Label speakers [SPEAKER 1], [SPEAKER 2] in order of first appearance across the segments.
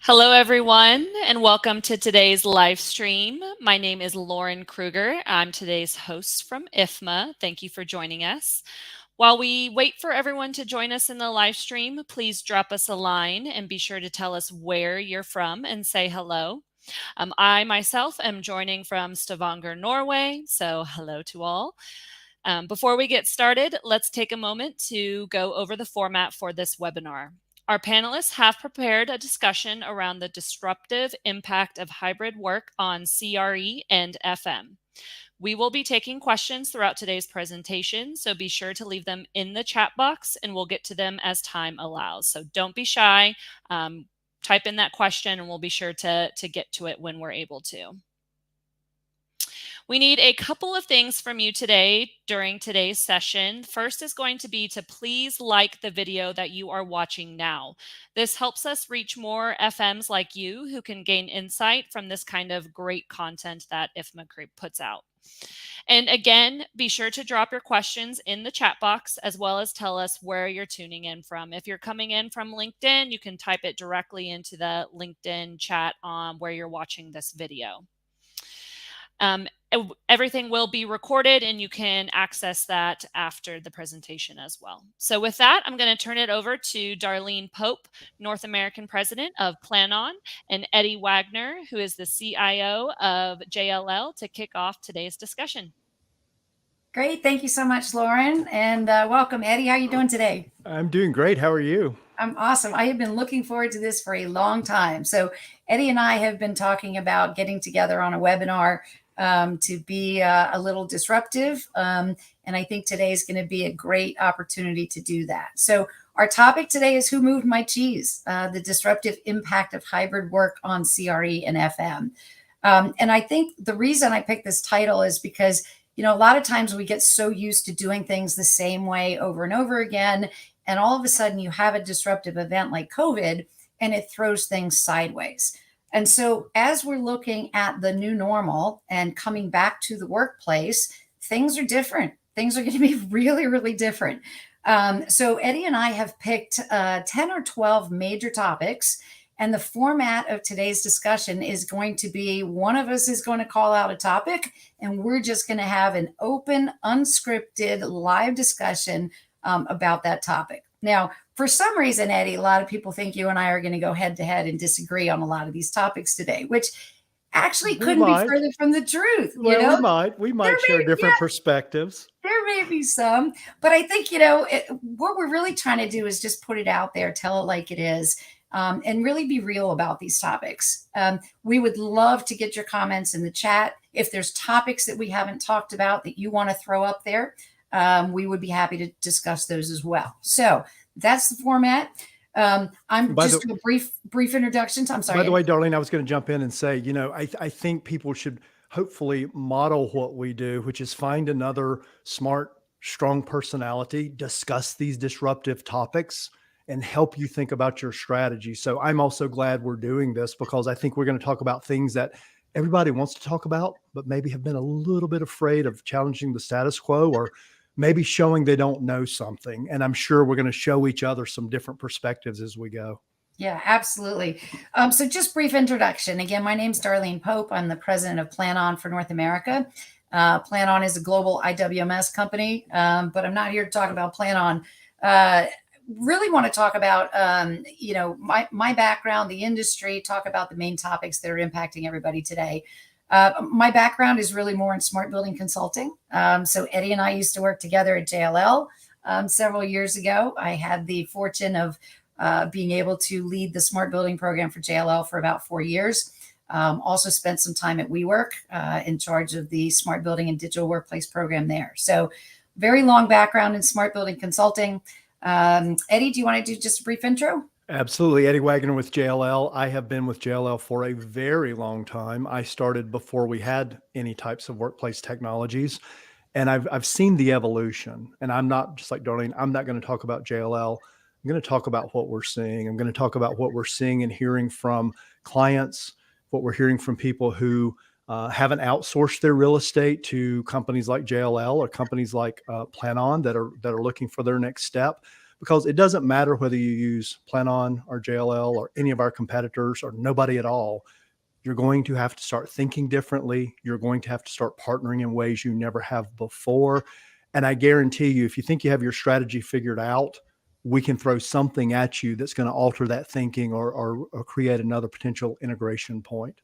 [SPEAKER 1] Hello, everyone, and welcome to today's live stream. My name is Lauren Kruger. I'm today's host from IFMA. Thank you for joining us. While we wait for everyone to join us in the live stream, please drop us a line and be sure to tell us where you're from and say hello. I myself am joining from Stavanger, Norway, so hello to all. Before we get started, let's take a moment to go over the format for this webinar. Our panelists have prepared a discussion around the disruptive impact of hybrid work on CRE and FM. We will be taking questions throughout today's presentation, so be sure to leave them in the chat box and we'll get to them as time allows. So don't be shy, type in that question and we'll be sure to get to it when we're able to. We need a couple of things from you today during today's session. First is going to be to please like the video that you are watching now. This helps us reach more FMs like you who can gain insight from this kind of great content that IFMA puts out. And again, be sure to drop your questions in the chat box as well as tell us where you're tuning in from. If you're coming in from LinkedIn, you can type it directly into the LinkedIn chat on where you're watching this video. Everything will be recorded and you can access that after the presentation as well. So with that, I'm going to turn it over to Darlene Pope, North American President of Plan On, and Eddy Wagoner, who is the CIO of JLL, to kick off today's discussion.
[SPEAKER 2] Great. Thank you so much, Lauren. And welcome, Eddy. How are you doing today?
[SPEAKER 3] I'm doing great. How are you?
[SPEAKER 2] I'm awesome. I have been looking forward to this for a long time. So Eddy and I have been talking about getting together on a webinar to be a little disruptive. And I think today is going to be a great opportunity to do that. So our topic today is Who Moved My Cheese? The disruptive impact of hybrid work on CRE and FM. And I think the reason I picked this title is because, you know, a lot of times we get so used to doing things the same way over and over again. And all of a sudden you have a disruptive event like COVID and it throws things sideways. And so as we're looking at the new normal and coming back to the workplace, things are different. Things are going to be really, really different. So Eddy and I have picked 10 or 12 major topics. And the format of today's discussion is going to be one of us is going to call out a topic and we're just going to have an open, unscripted, live discussion about that topic. Now, for some reason, Eddy, a lot of people think you and I are going to go head to head and disagree on a lot of these topics today, which actually couldn't be further from the truth.
[SPEAKER 3] Well, we might share different perspectives.
[SPEAKER 2] There may be some, but I think, you know, what we're really trying to do is just put it out there, tell it like it is, and really be real about these topics. We would love to get your comments in the chat. If there's topics that we haven't talked about that you want to throw up there, we would be happy to discuss those as well. So that's the format. I'm just doing a brief introduction. I'm sorry.
[SPEAKER 3] By the way, Darlene, I was going to jump in and say, you know, I think people should hopefully model what we do, which is find another smart, strong personality, discuss these disruptive topics, and help you think about your strategy. So I'm also glad we're doing this because I think we're going to talk about things that everybody wants to talk about, but maybe have been a little bit afraid of challenging the status quo or maybe showing they don't know something. And I'm sure we're going to show each other some different perspectives as we go.
[SPEAKER 2] Yeah, absolutely. So just brief introduction. Again, my name's Darlene Pope. I'm the president of Plan On for North America. Plan On is a global IWMS company, but I'm not here to talk about Plan On. Really want to talk about, you know, my background, the industry, talk about the main topics that are impacting everybody today. My background is really more in smart building consulting. So Eddy and I used to work together at JLL several years ago. I had the fortune of being able to lead the smart building program for JLL for about 4 years. Also spent some time at WeWork in charge of the smart building and digital workplace program there. So very long background in smart building consulting. Eddy, do you want to do just a brief intro?
[SPEAKER 3] Absolutely. Eddy Wagoner with JLL. I have been with JLL for a very long time. I started before we had any types of workplace technologies, and I've seen the evolution. And I'm not just like Darlene, I'm not going to talk about JLL. I'm going to talk about what we're seeing. I'm going to talk about what we're seeing and hearing from clients, what we're hearing from people who haven't outsourced their real estate to companies like JLL or companies like Plan On that are looking for their next step. because it doesn't matter whether you use Plan-On or JLL or any of our competitors or nobody at all. You're going to have to start thinking differently. You're going to have to start partnering in ways you never have before. And I guarantee you, if you think you have your strategy figured out, we can throw something at you that's going to alter that thinking or create another potential integration point.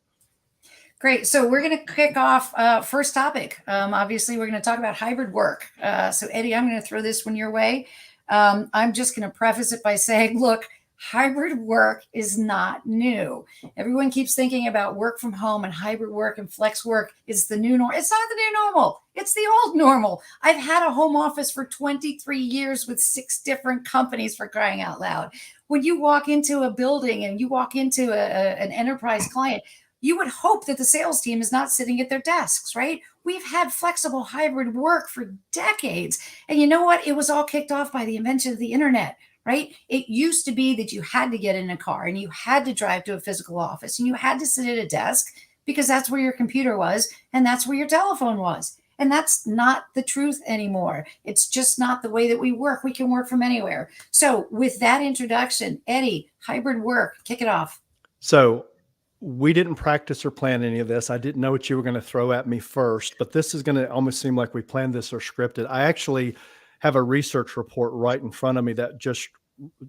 [SPEAKER 2] Great. So we're going to kick off first topic. Obviously, we're going to talk about hybrid work. So Eddy, I'm going to throw this one your way. I'm just going to preface it by saying, look, hybrid work is not new. Everyone keeps thinking about work from home and hybrid work and flex work is the new normal. It's not the new normal. It's the old normal. I've had a home office for 23 years with 6 different companies, for crying out loud. When you walk into a building and you walk into an enterprise client, you would hope that the sales team is not sitting at their desks, right? We've had flexible hybrid work for decades. And you know what? It was all kicked off by the invention of the internet, right? It used to be that you had to get in a car and you had to drive to a physical office and you had to sit at a desk because that's where your computer was and that's where your telephone was. And that's not the truth anymore. It's just not the way that we work. We can work from anywhere. So with that introduction, Eddy, hybrid work, kick it off.
[SPEAKER 3] So we didn't practice or plan any of this. I didn't know what you were going to throw at me first, but this is going to almost seem like we planned this or scripted. I actually have a research report right in front of me that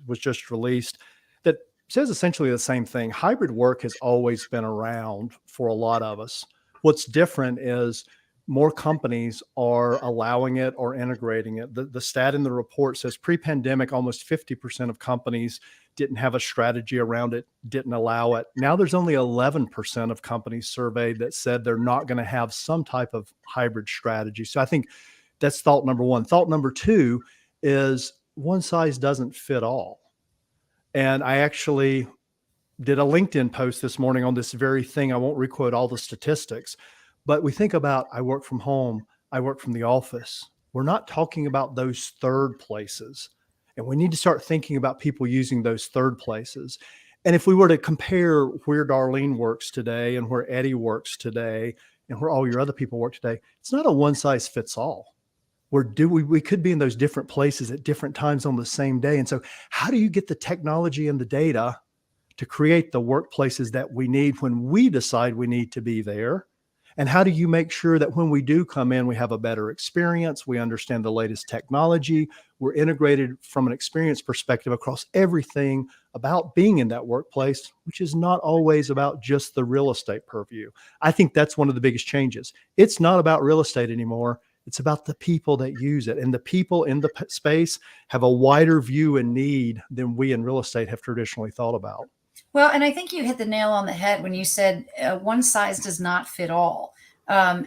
[SPEAKER 3] was just released that says essentially the same thing. Hybrid work has always been around for a lot of us. What's different is more companies are allowing it or integrating it. The stat in the report says pre-pandemic, almost 50% of companies didn't have a strategy around it, didn't allow it. Now there's only 11% of companies surveyed that said they're not going to have some type of hybrid strategy. So I think that's thought number one. Thought number two is one size doesn't fit all. And I actually did a LinkedIn post this morning on this very thing. I won't requote all the statistics, but we think about, I work from home, I work from the office. We're not talking about those third places. And we need to start thinking about people using those third places. And if we were to compare where Darlene works today and where Eddy works today and where all your other people work today, it's not a one size fits all. We could be in those different places at different times on the same day. And so how do you get the technology and the data to create the workplaces that we need when we decide we need to be there? And how do you make sure that when we do come in, we have a better experience, we understand the latest technology, we're integrated from an experience perspective across everything about being in that workplace, which is not always about just the real estate purview. I think that's one of the biggest changes. It's not about real estate anymore. It's about the people that use it. And the people in the space have a wider view and need than we in real estate have traditionally thought about.
[SPEAKER 2] Well, and I think you hit the nail on the head when you said one size does not fit all.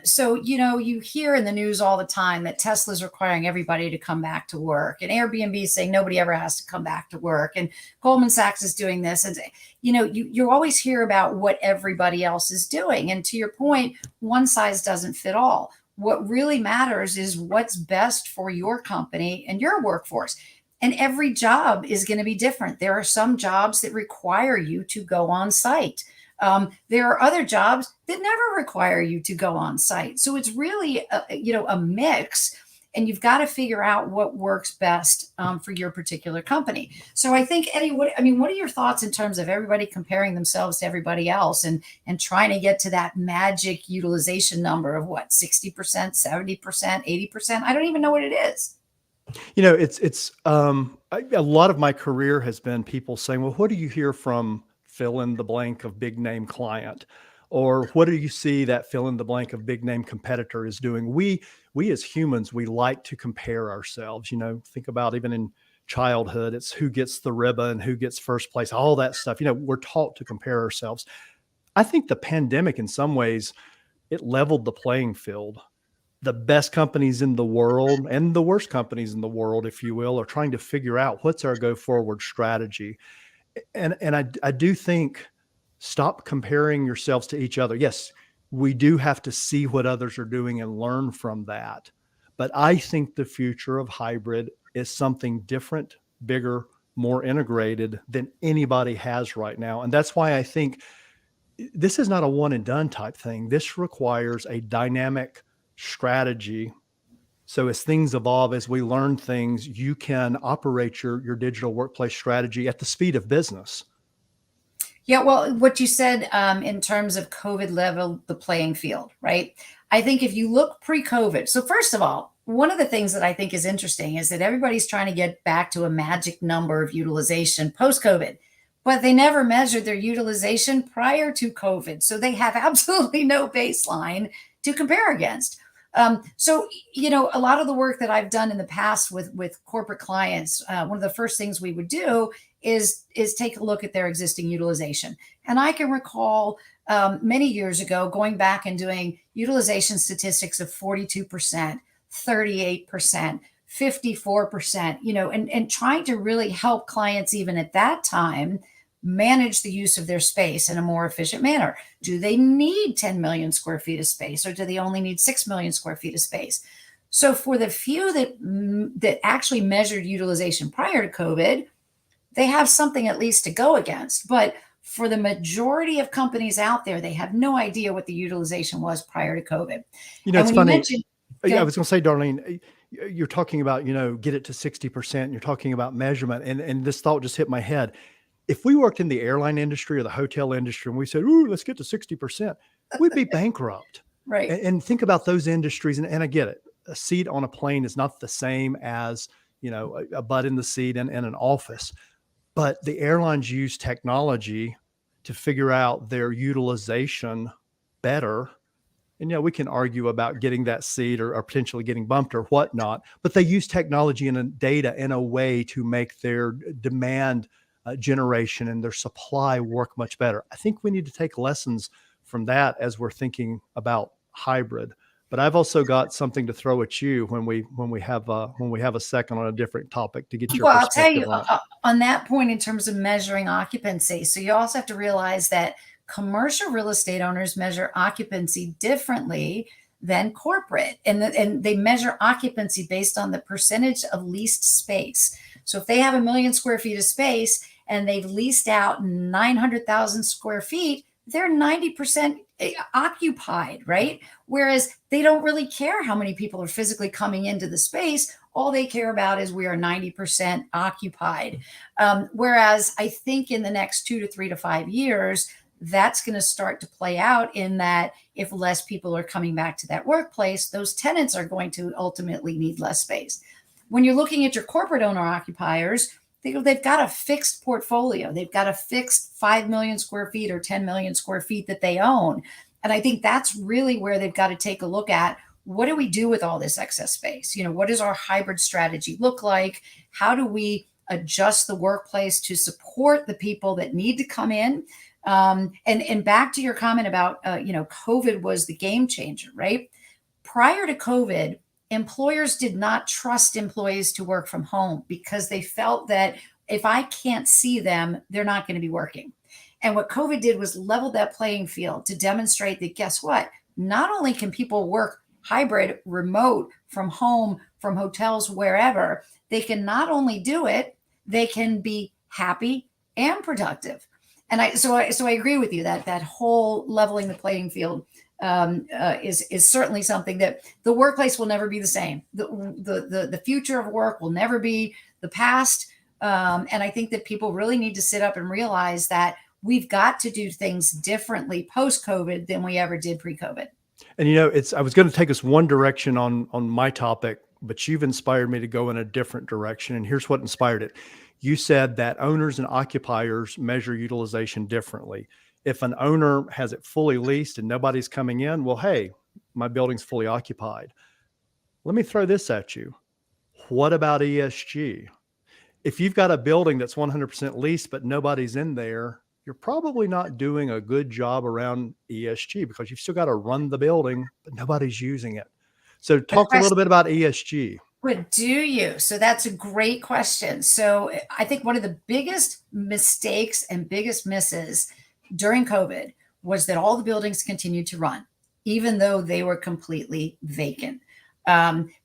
[SPEAKER 2] So, you hear in the news all the time that Tesla's requiring everybody to come back to work and Airbnb is saying nobody ever has to come back to work. And Goldman Sachs is doing this. And, you always hear about what everybody else is doing. And to your point, one size doesn't fit all. What really matters is what's best for your company and your workforce. And every job is going to be different. There are some jobs that require you to go on site. There are other jobs that never require you to go on site. So it's really, a mix, and you've got to figure out what works best for your particular company. So I think, Eddy, what are your thoughts in terms of everybody comparing themselves to everybody else and trying to get to that magic utilization number of 60%, 70%, 80%? I don't even know what it is.
[SPEAKER 3] It's a lot of my career has been people saying, well, what do you hear from fill in the blank of big name client? Or what do you see that fill in the blank of big name competitor is doing? We as humans, we like to compare ourselves. Think about even in childhood, it's who gets the ribbon, who gets first place, all that stuff. We're taught to compare ourselves. I think the pandemic in some ways, it leveled the playing field. The best companies in the world and the worst companies in the world, if you will, are trying to figure out what's our go forward strategy. And I do think stop comparing yourselves to each other. Yes, we do have to see what others are doing and learn from that. But I think the future of hybrid is something different, bigger, more integrated than anybody has right now. And that's why I think this is not a one and done type thing. This requires a dynamic strategy So as things evolve, as we learn things, you can operate your digital workplace strategy at the speed of business.
[SPEAKER 2] Yeah, well, what you said in terms of COVID level the playing field, right? I think if you look pre-COVID, so first of all, one of the things that I think is interesting is that everybody's trying to get back to a magic number of utilization post-COVID, but they never measured their utilization prior to COVID. So they have absolutely no baseline to compare against. So, a lot of the work that I've done in the past with corporate clients, one of the first things we would do is take a look at their existing utilization. And I can recall many years ago going back and doing utilization statistics of 42%, 38%, 54%, and trying to really help clients even at that time manage the use of their space in a more efficient manner. Do they need 10 million square feet of space, or do they only need 6 million square feet of space? So for the few that actually measured utilization prior to COVID, they have something at least to go against. But for the majority of companies out there, they have no idea what the utilization was prior to COVID.
[SPEAKER 3] It's funny. I was going to say, Darlene, you're talking about, get it to 60%. You're talking about measurement. And this thought just hit my head. If we worked in the airline industry or the hotel industry and we said, ooh, let's get to 60%, we'd be bankrupt.
[SPEAKER 2] Right.
[SPEAKER 3] And think about those industries. And I get it. A seat on a plane is not the same as, a butt in the seat in an office. But the airlines use technology to figure out their utilization better. And, we can argue about getting that seat or potentially getting bumped or whatnot, but they use technology and data in a way to make their demand generation and their supply work much better. I think we need to take lessons from that as we're thinking about hybrid. But I've also got something to throw at you when we have a second on a different topic to get your perspective.
[SPEAKER 2] Well, I'll tell you on that point in terms of measuring occupancy. So you also have to realize that commercial real estate owners measure occupancy differently than corporate, and they measure occupancy based on the percentage of leased space. So if they have 1 million square feet of space and they've leased out 900,000 square feet, they're 90% occupied, right? Whereas they don't really care how many people are physically coming into the space. All they care about is we are 90% occupied. Whereas I think in the next 2 to 3 to 5 years, that's going to start to play out in that if less people are coming back to that workplace, those tenants are going to ultimately need less space. When you're looking at your corporate owner occupiers, they've got a fixed portfolio. They've got a fixed 5 million square feet or 10 million square feet that they own. And I think that's really where they've got to take a look at, what do we do with all this excess space? What does our hybrid strategy look like? How do we adjust the workplace to support the people that need to come in? And back to your comment about, COVID was the game changer, right? Prior to COVID, employers did not trust employees to work from home because they felt that if I can't see them, they're not going to be working. And what COVID did was level that playing field to demonstrate that, guess what? Not only can people work hybrid, remote, from home, from hotels, wherever, they can not only do it, they can be happy and productive. And I agree with you that whole leveling the playing field is certainly something that the workplace will never be the same. The future of work will never be the past. And I think that people really need to sit up and realize that we've got to do things differently post-COVID than we ever did pre-COVID.
[SPEAKER 3] And I was going to take us one direction on my topic, but you've inspired me to go in a different direction. And here's what inspired it. You said that owners and occupiers measure utilization differently. If an owner has it fully leased and nobody's coming in, well, hey, my building's fully occupied. Let me throw this at you. What about ESG? If you've got a building that's 100% leased, but nobody's in there, you're probably not doing a good job around ESG because you've still got to run the building, but nobody's using it. So talk a little bit about ESG.
[SPEAKER 2] But do you? So that's a great question. So I think one of the biggest mistakes and biggest misses during COVID was that all the buildings continued to run, even though they were completely vacant,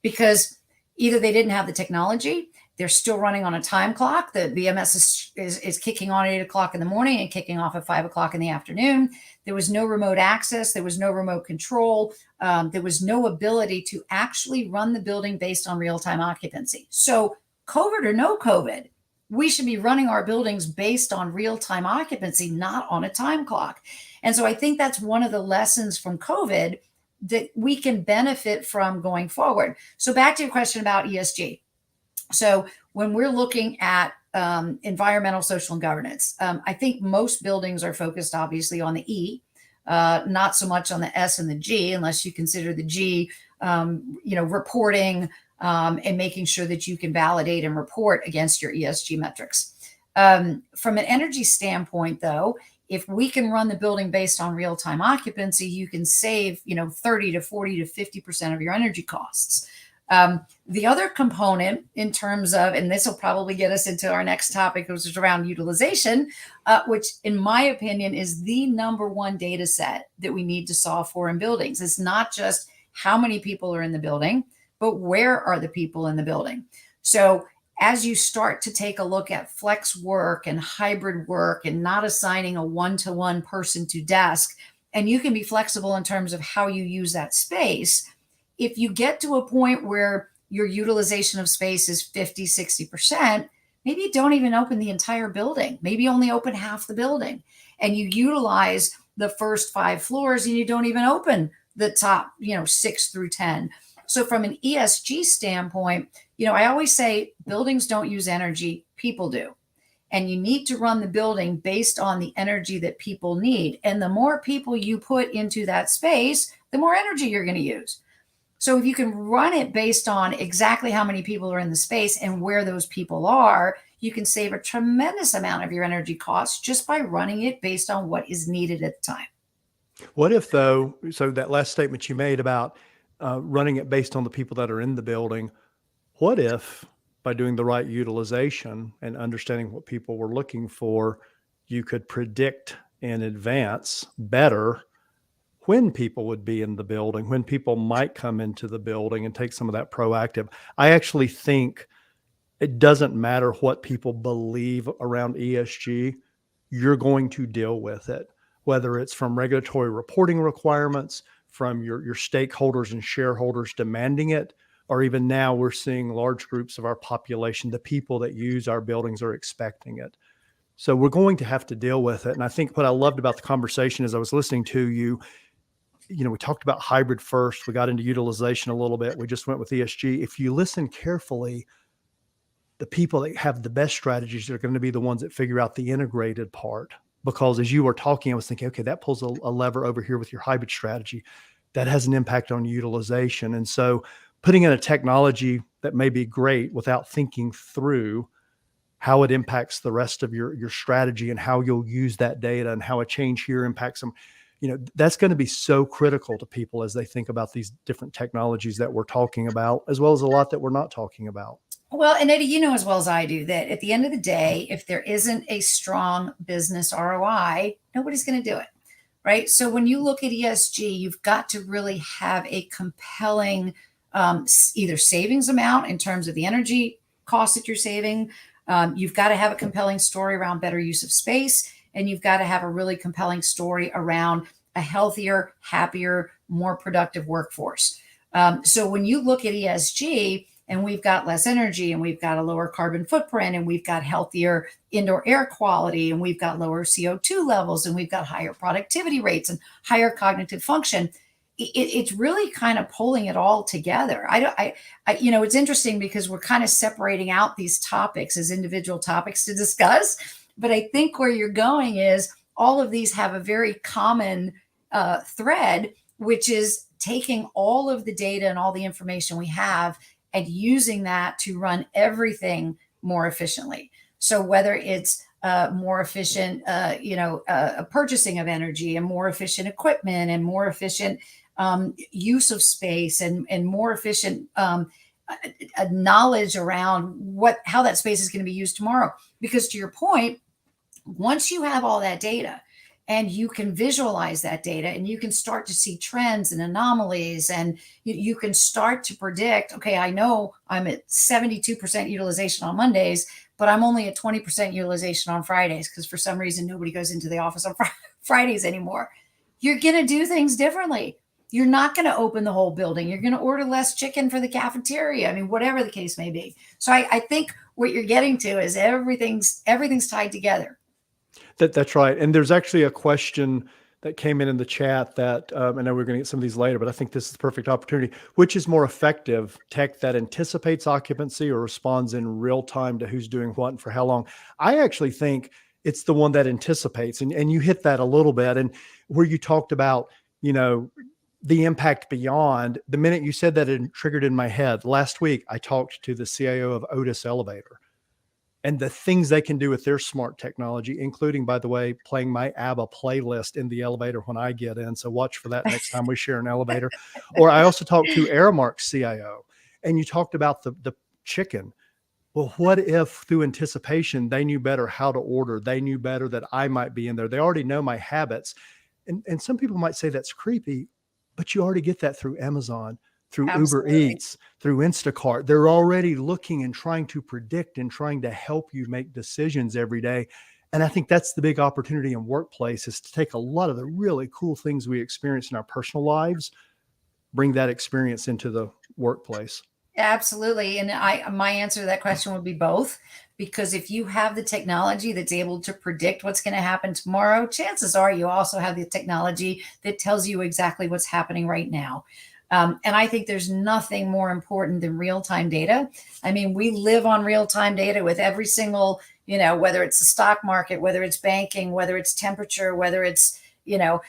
[SPEAKER 2] because either they didn't have the technology, They're still running on a time clock. The BMS is kicking on at 8 o'clock in the morning and kicking off at 5 o'clock in the afternoon. There was no remote access. There was no remote control. There was no ability to actually run the building based on real-time occupancy. So COVID or no COVID, we should be running our buildings based on real-time occupancy, not on a time clock. And so I think that's one of the lessons from COVID that we can benefit from going forward. So back to your question about ESG. So when we're looking at environmental, social, and governance, I think most buildings are focused obviously on the E, not so much on the S and the G, unless you consider the G, reporting and making sure that you can validate and report against your ESG metrics. From an energy standpoint, though, if we can run the building based on real-time occupancy, you can save, 30 to 40 to 50% of your energy costs. The other component in terms of, and this will probably get us into our next topic, which is around utilization, which in my opinion is the number one data set that we need to solve for in buildings. It's not just how many people are in the building, but where are the people in the building? So as you start to take a look at flex work and hybrid work and not assigning a one-to-one person to desk, and you can be flexible in terms of how you use that space. If you get to a point where your utilization of space is 50, 60%, maybe you don't even open the entire building. Maybe you only open half the building and you utilize the first 5 floors and you don't even open the top, 6 through 10. So from an ESG standpoint, I always say buildings don't use energy, people do. And you need to run the building based on the energy that people need. And the more people you put into that space, the more energy you're going to use. So if you can run it based on exactly how many people are in the space and where those people are, you can save a tremendous amount of your energy costs just by running it based on what is needed at the time.
[SPEAKER 3] What if though, so that last statement you made about running it based on the people that are in the building, what if by doing the right utilization and understanding what people were looking for, you could predict in advance better when people would be in the building, when people might come into the building, and take some of that proactive? I actually think it doesn't matter what people believe around ESG, you're going to deal with it, whether it's from regulatory reporting requirements, from your stakeholders and shareholders demanding it, or even now we're seeing large groups of our population, the people that use our buildings, are expecting it. So we're going to have to deal with it. And I think what I loved about the conversation as I was listening to you, we talked about hybrid first, we got into utilization a little bit, we just went with ESG. If you listen carefully, the people that have the best strategies are going to be the ones that figure out the integrated part. Because as you were talking, I was thinking, okay, that pulls a lever over here with your hybrid strategy. That has an impact on utilization. And so putting in a technology that may be great without thinking through how it impacts the rest of your strategy and how you'll use that data and how a change here impacts them, that's going to be so critical to people as they think about these different technologies that we're talking about, as well as a lot that we're not talking about.
[SPEAKER 2] Well, and Eddy, as well as I do that at the end of the day, if there isn't a strong business ROI, nobody's going to do it, right? So when you look at ESG, you've got to really have a compelling either savings amount in terms of the energy costs that you're saving. You've got to have a compelling story around better use of space, and you've got to have a really compelling story around a healthier, happier, more productive workforce. So when you look at ESG, and we've got less energy, and we've got a lower carbon footprint, and we've got healthier indoor air quality, and we've got lower CO2 levels, and we've got higher productivity rates and higher cognitive function. It's really kind of pulling it all together. It's interesting because we're kind of separating out these topics as individual topics to discuss. But I think where you're going is all of these have a very common thread, which is taking all of the data and all the information we have and using that to run everything more efficiently. So whether it's more efficient, purchasing of energy, and more efficient equipment, and more efficient use of space, and more efficient knowledge around how that space is going to be used tomorrow. Because to your point, once you have all that data, and you can visualize that data, and you can start to see trends and anomalies, and you can start to predict, okay, I know I'm at 72% utilization on Mondays, but I'm only at 20% utilization on Fridays because for some reason nobody goes into the office on Fridays anymore. You're going to do things differently. You're not going to open the whole building. You're going to order less chicken for the cafeteria. I mean, whatever the case may be. So I think what you're getting to is everything's tied together.
[SPEAKER 3] That's right. And there's actually a question that came in the chat that I know we're going to get some of these later, but I think this is the perfect opportunity. Which is more effective, tech that anticipates occupancy or responds in real time to who's doing what and for how long? I actually think it's the one that anticipates. And you hit that a little bit. And where you talked about, the impact beyond, the minute you said that, it triggered in my head. Last week, I talked to the CIO of Otis Elevator and the things they can do with their smart technology, including, by the way, playing my ABBA playlist in the elevator when I get in. So watch for that next time we share an elevator. Or I also talked to Aramark's CIO, and you talked about the chicken. Well, what if through anticipation, they knew better how to order? They knew better that I might be in there. They already know my habits. And some people might say that's creepy, but you already get that through Amazon, through
[SPEAKER 2] Absolutely.
[SPEAKER 3] Uber Eats, through Instacart. They're already looking and trying to predict and trying to help you make decisions every day. And I think that's the big opportunity in workplace, is to take a lot of the really cool things we experience in our personal lives, bring that experience into the workplace.
[SPEAKER 2] Absolutely. And my answer to that question would be both, because if you have the technology that's able to predict what's going to happen tomorrow, chances are you also have the technology that tells you exactly what's happening right now. And I think there's nothing more important than real-time data. I mean, we live on real-time data with every single, whether it's the stock market, whether it's banking, whether it's temperature, whether it's, I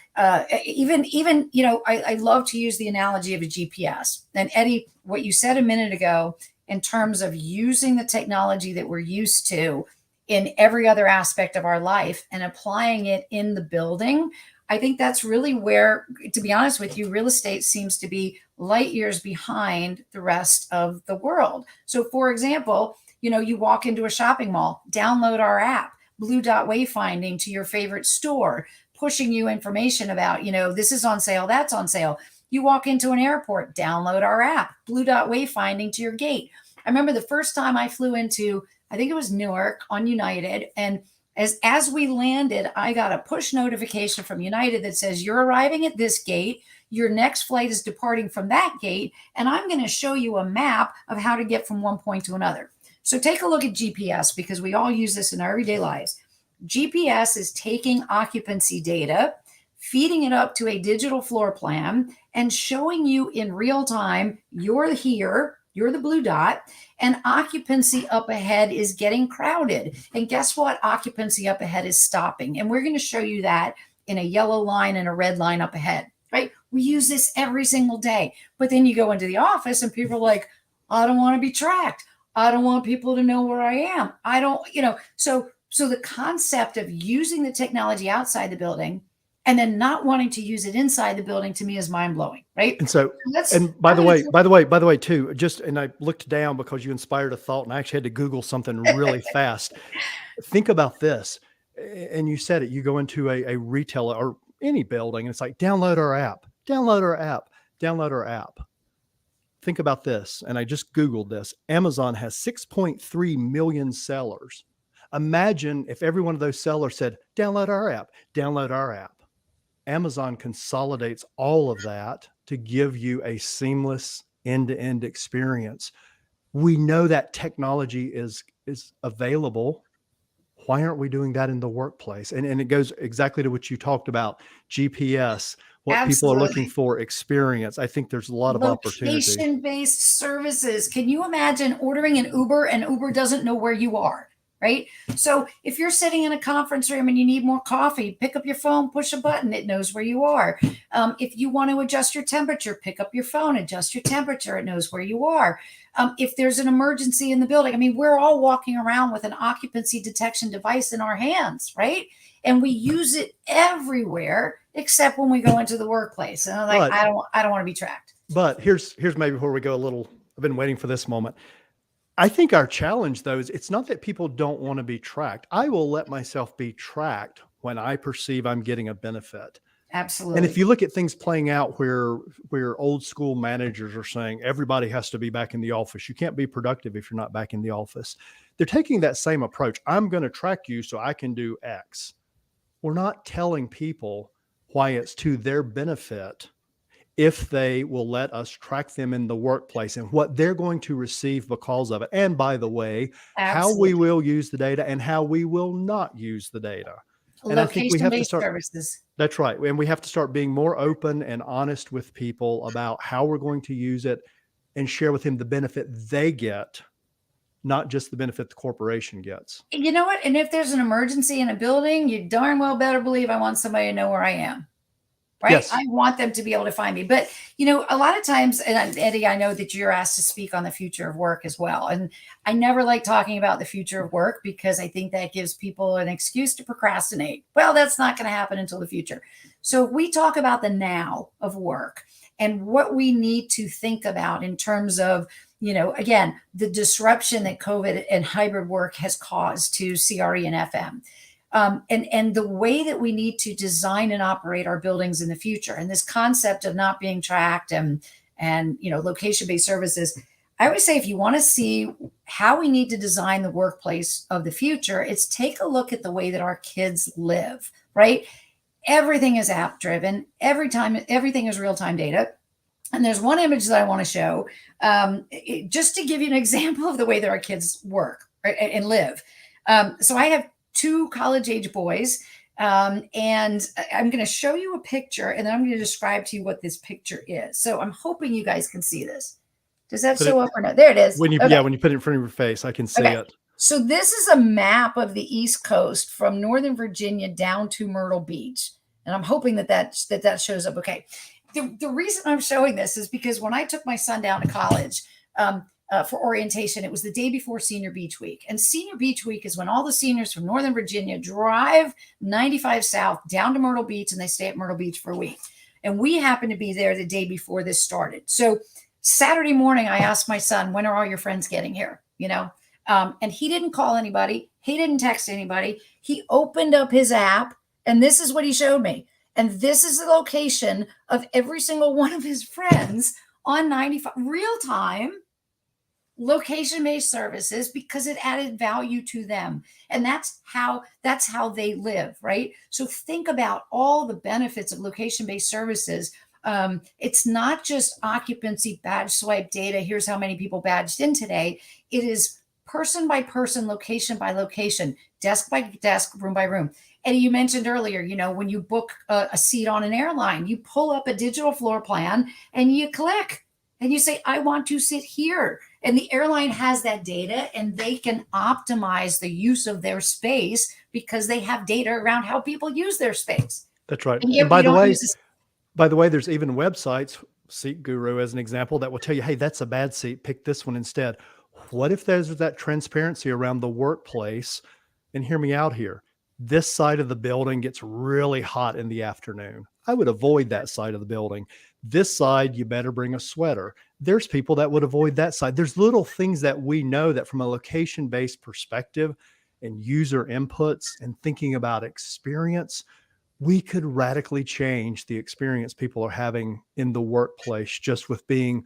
[SPEAKER 2] love to use the analogy of a GPS. And Eddy, what you said a minute ago, in terms of using the technology that we're used to in every other aspect of our life and applying it in the building, I think that's really where, to be honest with you, real estate seems to be light years behind the rest of the world. So for example, you walk into a shopping mall, download our app, Blue Dot Wayfinding to your favorite store, pushing you information about, this is on sale, that's on sale. You walk into an airport, download our app, Blue Dot Wayfinding to your gate. I remember the first time I flew into, I think it was Newark on United, and as we landed, I got a push notification from United that says, you're arriving at this gate, your next flight is departing from that gate, and I'm going to show you a map of how to get from one point to another. So take a look at GPS, because we all use this in our everyday lives. GPS is taking occupancy data, feeding it up to a digital floor plan, and showing you in real time, you're here, you're the blue dot, and occupancy up ahead is getting crowded. And guess what? Occupancy up ahead is stopping. And we're going to show you that in a yellow line and a red line up ahead, right? We use this every single day. But then you go into the office and people are like, I don't want to be tracked. I don't want people to know where I am. I don't, So the concept of using the technology outside the building and then not wanting to use it inside the building, to me, is mind blowing, right?
[SPEAKER 3] And so, and by the way, too, and I looked down because you inspired a thought, and I actually had to Google something really fast. Think about this. And you said it, you go into a retailer or any building, and it's like, download our app, download our app, download our app. Think about this. And I just Googled this. Amazon has 6.3 million sellers. Imagine if every one of those sellers said, download our app, download our app. Amazon consolidates all of that to give you a seamless end-to-end experience. We know that technology is available. Why aren't we doing that in the workplace? And it goes exactly to what you talked about, GPS, what
[SPEAKER 2] Absolutely.
[SPEAKER 3] People are looking for, experience. I think there's a lot of opportunity.
[SPEAKER 2] Location-based services. Can you imagine ordering an Uber and Uber doesn't know where you are? Right? So if you're sitting in a conference room and you need more coffee, pick up your phone, push a button, it knows where you are. If you want to adjust your temperature, pick up your phone, adjust your temperature, it knows where you are. If there's an emergency in the building, I mean, we're all walking around with an occupancy detection device in our hands, right? And we use it everywhere except when we go into the workplace. And I'm like, I don't want to be tracked.
[SPEAKER 3] But here's maybe where we go a little, I've been waiting for this moment. I think our challenge, though, is it's not that people don't want to be tracked. I will let myself be tracked when I perceive I'm getting a benefit.
[SPEAKER 2] Absolutely.
[SPEAKER 3] And if you look at things playing out where old school managers are saying everybody has to be back in the office, you can't be productive if you're not back in the office. They're taking that same approach. I'm going to track you so I can do X. We're not telling people why it's to their benefit if they will let us track them in the workplace and what they're going to receive because of it. And by the way, how we will use the data and how we will not use the data. And I think we have to start
[SPEAKER 2] services.
[SPEAKER 3] That's right. And we have to start being more open and honest with people about how we're going to use it and share with them the benefit they get, not just the benefit the corporation gets.
[SPEAKER 2] You know what? And if there's an emergency in a building, you darn well better believe I want somebody to know where I am. Right?
[SPEAKER 3] Yes.
[SPEAKER 2] I want them to be able to find me. But, a lot of times, and Eddy, I know that you're asked to speak on the future of work as well. And I never like talking about the future of work because I think that gives people an excuse to procrastinate. Well, that's not going to happen until the future. So if we talk about the now of work and what we need to think about in terms of, again, the disruption that COVID and hybrid work has caused to CRE and FM. And the way that we need to design and operate our buildings in the future, and this concept of not being tracked and location-based services. I would say if you want to see how we need to design the workplace of the future, it's take a look at the way that our kids live, right? Everything is app driven. Everything is real-time data. And there's one image that I want to show just to give you an example of the way that our kids work, right, and live. So I have 2 college-age boys, and I'm going to show you a picture, and then I'm going to describe to you what this picture is. So I'm hoping you guys can see this. Does that show up or not? There it is.
[SPEAKER 3] When you put it in front of your face, I can see it.
[SPEAKER 2] So this is a map of the East Coast from Northern Virginia down to Myrtle Beach, and I'm hoping that shows up. Okay. The reason I'm showing this is because when I took my son down to college, for orientation, it was the day before Senior Beach Week. And Senior Beach Week is when all the seniors from Northern Virginia drive 95 South down to Myrtle Beach, and they stay at Myrtle Beach for a week. And we happened to be there the day before this started. So Saturday morning, I asked my son, when are all your friends getting here? And he didn't call anybody. He didn't text anybody. He opened up his app, and this is what he showed me. And this is the location of every single one of his friends on 95 real time. Location-based services, because it added value to them. And that's how they live, right? So think about all the benefits of location-based services. It's not just occupancy badge swipe data. Here's how many people badged in today. It is person by person, location by location, desk by desk, room by room. Eddy, you mentioned earlier, when you book a seat on an airline, you pull up a digital floor plan and you click and you say, I want to sit here. And the airline has that data, and they can optimize the use of their space because they have data around how people use their space.
[SPEAKER 3] That's right. And by the way, there's even websites, Seat Guru as an example, that will tell you, hey, that's a bad seat, pick this one instead. What if there's that transparency around the workplace? And hear me out here. This side of the building gets really hot in the afternoon. I would avoid that side of the building. This side, you better bring a sweater. There's people that would avoid that side. There's little things that we know that from a location-based perspective and user inputs and thinking about experience, we could radically change the experience people are having in the workplace just with being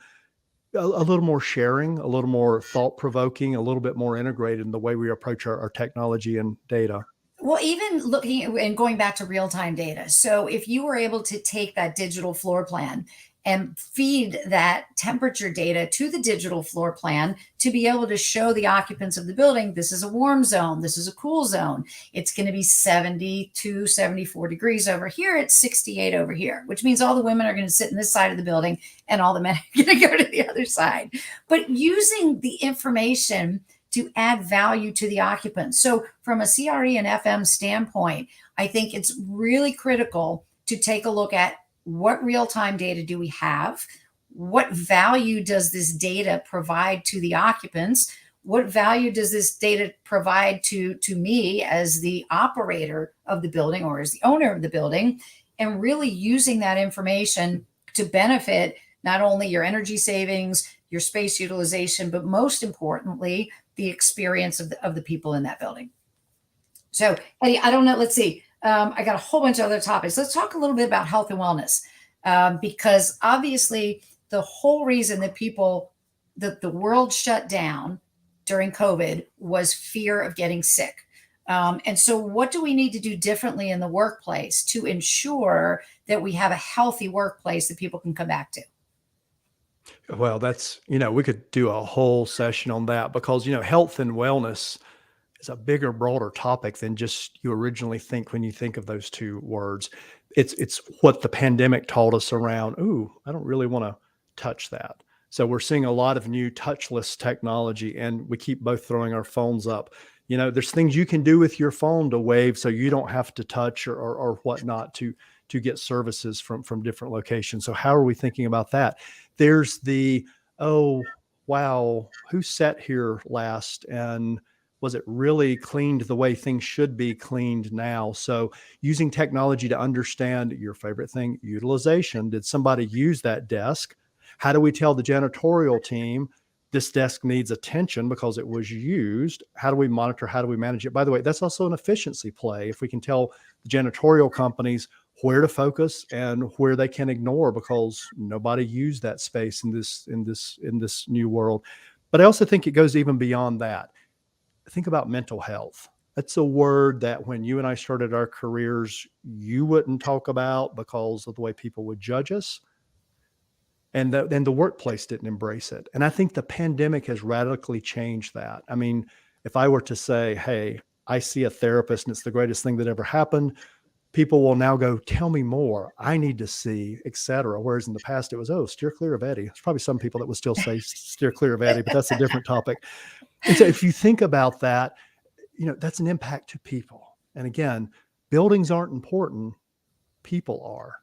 [SPEAKER 3] a little more sharing, a little more thought-provoking, a little bit more integrated in the way we approach our technology and data.
[SPEAKER 2] Well, even looking and going back to real-time data. So if you were able to take that digital floor plan and feed that temperature data to the digital floor plan to be able to show the occupants of the building, this is a warm zone, this is a cool zone. It's going to be 72, 74 degrees over here. It's 68 over here, which means all the women are going to sit in this side of the building and all the men are going to go to the other side. But using the information to add value to the occupants. So from a CRE and FM standpoint, I think it's really critical to take a look at what real-time data do we have? What value does this data provide to the occupants? What value does this data provide to me as the operator of the building or as the owner of the building? And really using that information to benefit not only your energy savings, your space utilization, but most importantly, the experience of the people in that building. So, Eddy, I don't know. Let's see. I got a whole bunch of other topics. Let's talk a little bit about health and wellness, because obviously the whole reason that the world shut down during COVID was fear of getting sick. And so, what do we need to do differently in the workplace to ensure that we have a healthy workplace that people can come back to?
[SPEAKER 3] Well, that's, we could do a whole session on that because, health and wellness is a bigger, broader topic than just you originally think when you think of those two words. It's what the pandemic taught us around, ooh, I don't really want to touch that. So we're seeing a lot of new touchless technology, and we keep both throwing our phones up. There's things you can do with your phone to wave so you don't have to touch or whatnot to get services from different locations. So how are we thinking about that? There's the, oh, wow, who sat here last? And was it really cleaned the way things should be cleaned now? So using technology to understand your favorite thing, utilization. Did somebody use that desk? How do we tell the janitorial team this desk needs attention because it was used? How do we monitor? How do we manage it? By the way, that's also an efficiency play. If we can tell the janitorial companies where to focus and where they can ignore because nobody used that space in this new world. But I also think it goes even beyond that. Think about mental health. That's a word that when you and I started our careers, you wouldn't talk about because of the way people would judge us. And the workplace didn't embrace it. And I think the pandemic has radically changed that. I mean, if I were to say, hey, I see a therapist and it's the greatest thing that ever happened, people will now go, tell me more. I need to see, et cetera. Whereas in the past it was, oh, steer clear of Eddy. There's probably some people that would still say steer clear of Eddy, but that's a different topic. And so if you think about that, that's an impact to people. And again, buildings aren't important. People are.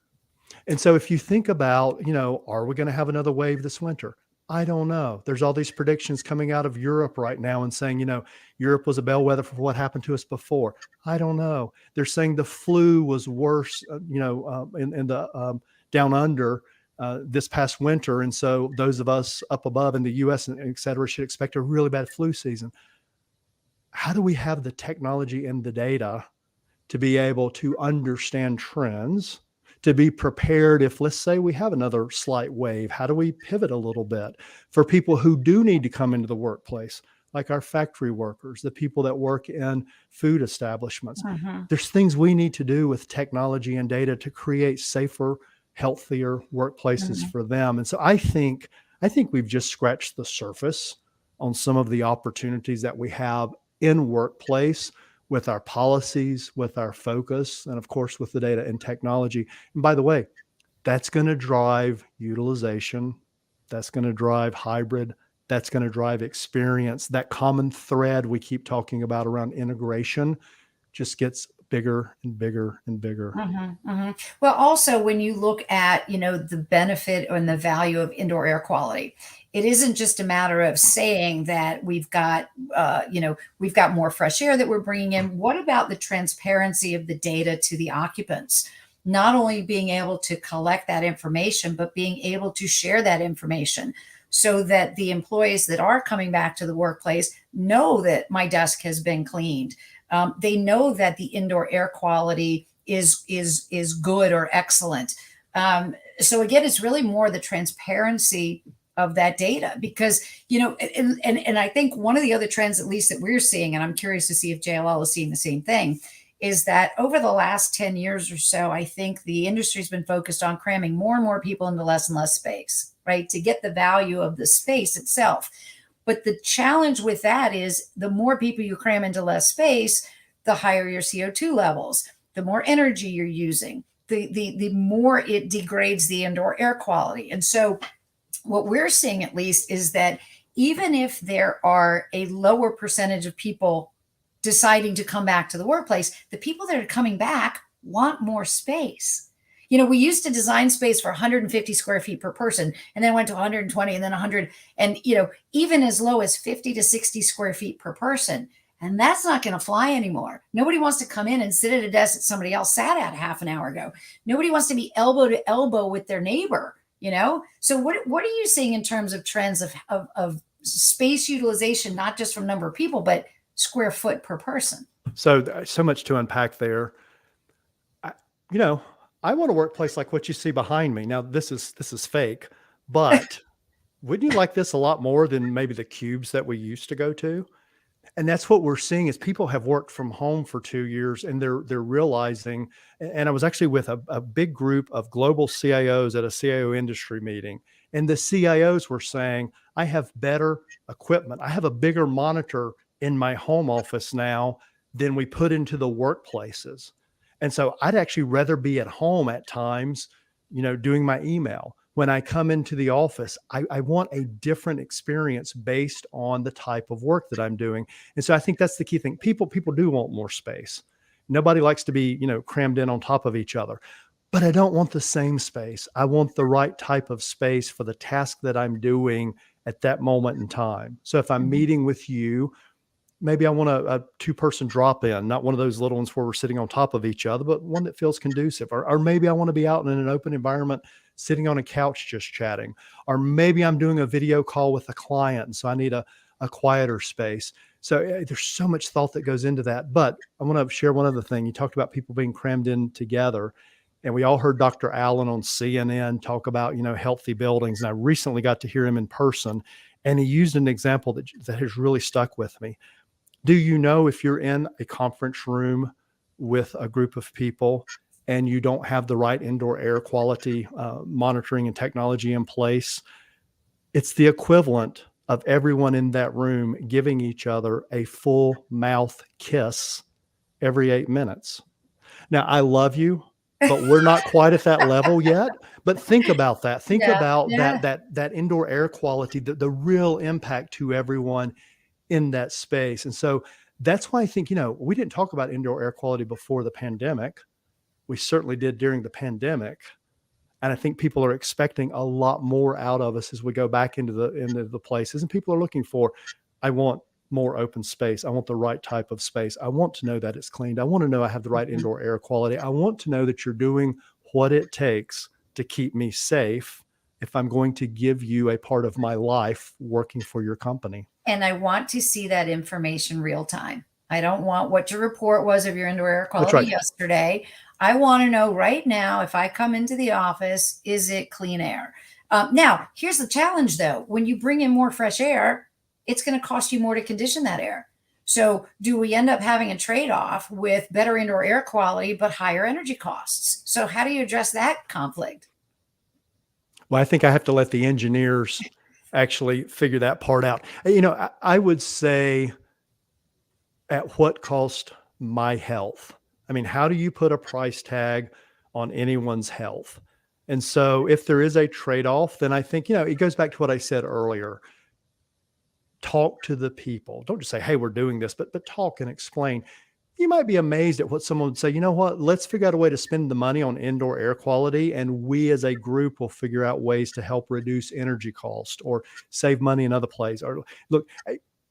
[SPEAKER 3] And so if you think about, are we going to have another wave this winter? I don't know. There's all these predictions coming out of Europe right now and saying, Europe was a bellwether for what happened to us before. I don't know. They're saying the flu was worse, in the down under this past winter. And so those of us up above in the US and et cetera should expect a really bad flu season. How do we have the technology and the data to be able to understand trends, to be prepared if, let's say, we have another slight wave? How do we pivot a little bit for people who do need to come into the workplace, like our factory workers, the people that work in food establishments? There's things we need to do with technology and data to create safer, healthier workplaces for them. And so I think we've just scratched the surface on some of the opportunities that we have in workplace with our policies, with our focus, and of course, with the data and technology. And by the way, that's going to drive utilization. That's going to drive hybrid. That's going to drive experience. That common thread we keep talking about around integration just gets bigger and bigger and bigger.
[SPEAKER 2] Well, also when you look at, the benefit and the value of indoor air quality, it isn't just a matter of saying that we've got more fresh air that we're bringing in. What about the transparency of the data to the occupants? Not only being able to collect that information, but being able to share that information so that the employees that are coming back to the workplace know that my desk has been cleaned. They know that the indoor air quality is good or excellent. So again, it's really more the transparency of that data because, and I think one of the other trends, at least that we're seeing, and I'm curious to see if JLL is seeing the same thing, is that over the last 10 years or so, I think the industry's been focused on cramming more and more people into less and less space, right? To get the value of the space itself. But the challenge with that is the more people you cram into less space, the higher your CO2 levels, the more energy you're using, the more it degrades the indoor air quality. And so what we're seeing at least is that even if there are a lower percentage of people deciding to come back to the workplace, the people that are coming back want more space. We used to design space for 150 square feet per person, and then went to 120 and then 100, and, even as low as 50 to 60 square feet per person. And that's not going to fly anymore. Nobody wants to come in and sit at a desk that somebody else sat at half an hour ago. Nobody wants to be elbow to elbow with their neighbor, So what are you seeing in terms of trends of space utilization, not just from number of people, but square foot per person?
[SPEAKER 3] So much to unpack there. you know, I want a workplace like what you see behind me. Now, this is fake, but wouldn't you like this a lot more than maybe the cubes that we used to go to? And that's what we're seeing is people have worked from home for 2 years and they're realizing, and I was actually with a big group of global CIOs at a CIO industry meeting. And the CIOs were saying, I have better equipment. I have a bigger monitor in my home office now than we put into the workplaces. And so I'd actually rather be at home at times, doing my email. When I come into the office, I want a different experience based on the type of work that I'm doing. And so I think that's the key thing. People do want more space. Nobody likes to be, crammed in on top of each other. But I don't want the same space. I want the right type of space for the task that I'm doing at that moment in time. So if I'm meeting with you, maybe I want a two-person drop in, not one of those little ones where we're sitting on top of each other, but one that feels conducive. Or maybe I want to be out in an open environment, sitting on a couch, just chatting. Or maybe I'm doing a video call with a client, and so I need a quieter space. So there's so much thought that goes into that. But I want to share one other thing. You talked about people being crammed in together. And we all heard Dr. Allen on CNN talk about, healthy buildings. And I recently got to hear him in person. And he used an example that has really stuck with me. Do you know if you're in a conference room with a group of people and you don't have the right indoor air quality monitoring and technology in place, it's the equivalent of everyone in that room giving each other a full mouth kiss every 8 minutes. Now, I love you, but we're not quite at that level yet. But think about that. Think about that indoor air quality, the real impact to everyone in that space. And so that's why I think, we didn't talk about indoor air quality before the pandemic. We certainly did during the pandemic. And I think people are expecting a lot more out of us as we go back into the places. And people are looking for, I want more open space. I want the right type of space. I want to know that it's cleaned. I want to know I have the right indoor air quality. I want to know that you're doing what it takes to keep me safe if I'm going to give you a part of my life working for your company.
[SPEAKER 2] And I want to see that information real time. I don't want what your report was of your indoor air quality yesterday. I want to know right now, if I come into the office, is it clean air? Now, here's the challenge though. When you bring in more fresh air, it's going to cost you more to condition that air. So do we end up having a trade-off with better indoor air quality, but higher energy costs? So how do you address that conflict?
[SPEAKER 3] Well, I think I have to let the engineers actually figure that part out. I would say, at what cost my health? I mean, how do you put a price tag on anyone's health? And so if there is a trade-off, then I think, it goes back to what I said earlier. Talk to the people. Don't just say, hey, we're doing this, but talk and explain. You might be amazed at what someone would say. You know what? Let's figure out a way to spend the money on indoor air quality. And we as a group will figure out ways to help reduce energy cost or save money in other places. Or look,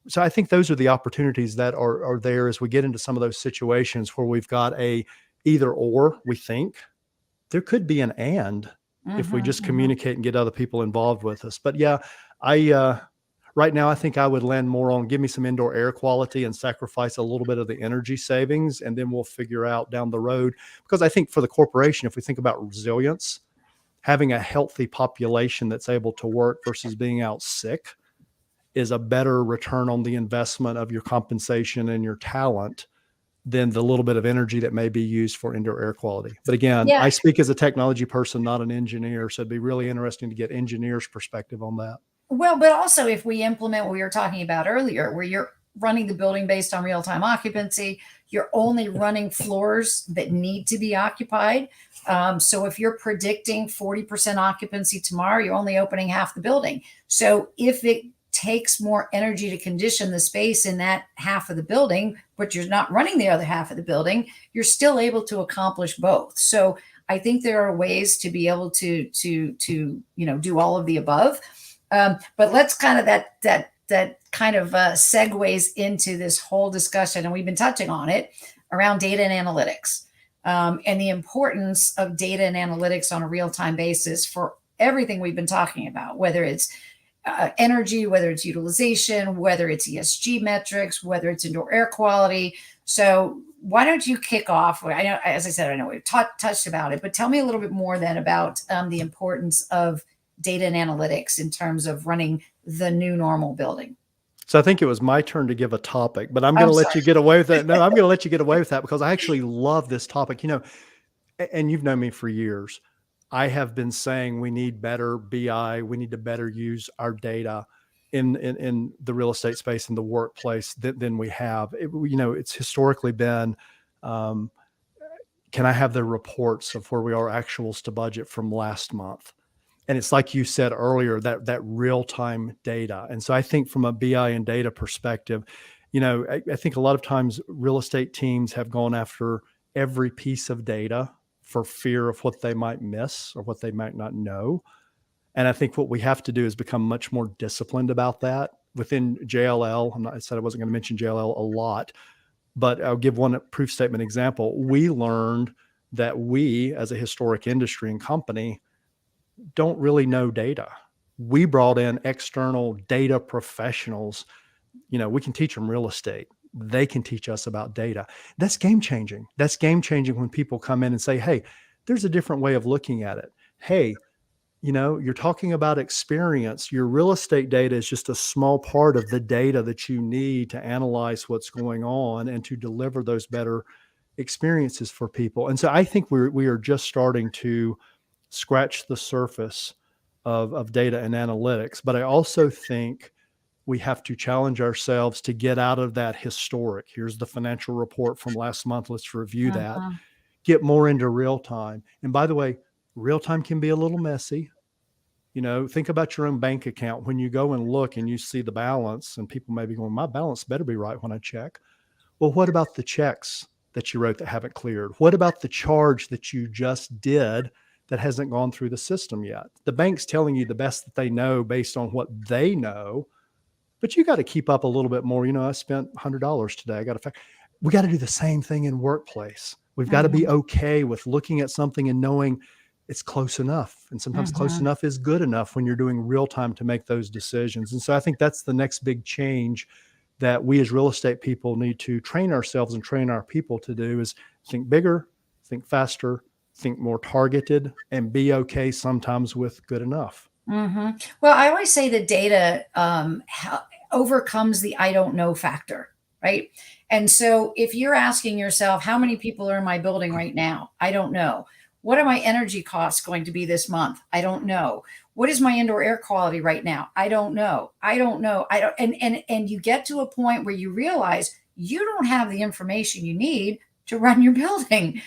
[SPEAKER 3] so I think those are the opportunities that are there as we get into some of those situations where we've got a either or. We think there could be an and if we just communicate and get other people involved with us. But yeah, right now, I think I would land more on give me some indoor air quality and sacrifice a little bit of the energy savings. And then we'll figure out down the road, because I think for the corporation, if we think about resilience, having a healthy population that's able to work versus being out sick is a better return on the investment of your compensation and your talent than the little bit of energy that may be used for indoor air quality. But again, I speak as a technology person, not an engineer. So it'd be really interesting to get engineers' perspective on that.
[SPEAKER 2] Well, but also if we implement what we were talking about earlier, where you're running the building based on real-time occupancy, you're only running floors that need to be occupied. So if you're predicting 40% occupancy tomorrow, you're only opening half the building. So if it takes more energy to condition the space in that half of the building, but you're not running the other half of the building, you're still able to accomplish both. So I think there are ways to be able to do all of the above. But let's kind of that kind of segues into this whole discussion, and we've been touching on it around data and analytics, and the importance of data and analytics on a real-time basis for everything we've been talking about, whether it's energy, whether it's utilization, whether it's ESG metrics, whether it's indoor air quality. So why don't you kick off? I know, as I said, I know we've touched about it, but tell me a little bit more then about the importance of data and analytics in terms of running the new normal building.
[SPEAKER 3] So I think it was my turn to give a topic, but I'm going to let you get away with that. No, I'm going to let you get away with that because I actually love this topic. And you've known me for years. I have been saying we need better BI. We need to better use our data in the real estate space, in the workplace than we have. It's historically been, can I have the reports of where we are actuals to budget from last month? And it's like you said earlier, that real-time data. And so I think from a BI and data perspective, I think a lot of times real estate teams have gone after every piece of data for fear of what they might miss or what they might not know. And I think what we have to do is become much more disciplined about that within JLL. I said I wasn't going to mention JLL a lot, but I'll give one proof statement example. We learned that we, as a historic industry and company, don't really know data. We brought in external data professionals. We can teach them real estate. They can teach us about data. That's game changing. That's game changing when people come in and say, hey, there's a different way of looking at it. Hey, you're talking about experience. Your real estate data is just a small part of the data that you need to analyze what's going on and to deliver those better experiences for people. And so I think we are just starting to scratch the surface of data and analytics. But I also think we have to challenge ourselves to get out of that historic. Here's the financial report from last month. Let's review that. Get more into real time. And by the way, real time can be a little messy. Think about your own bank account. When you go and look and you see the balance, and people may be going, my balance better be right when I check. Well, what about the checks that you wrote that haven't cleared? What about the charge that you just did that hasn't gone through the system yet? The bank's telling you the best that they know based on what they know, but you got to keep up a little bit more. I spent $100 today. We got to do the same thing in workplace. We've got to be okay with looking at something and knowing it's close enough. And sometimes close enough is good enough when you're doing real time to make those decisions. And so I think that's the next big change that we as real estate people need to train ourselves and train our people to do, is think bigger, think faster, think more targeted, and be okay sometimes with good enough.
[SPEAKER 2] Well, I always say that data overcomes the I don't know factor, right? And so if you're asking yourself, how many people are in my building right now? I don't know. What are my energy costs going to be this month? I don't know. What is my indoor air quality right now? I don't know. And you get to a point where you realize you don't have the information you need to run your building.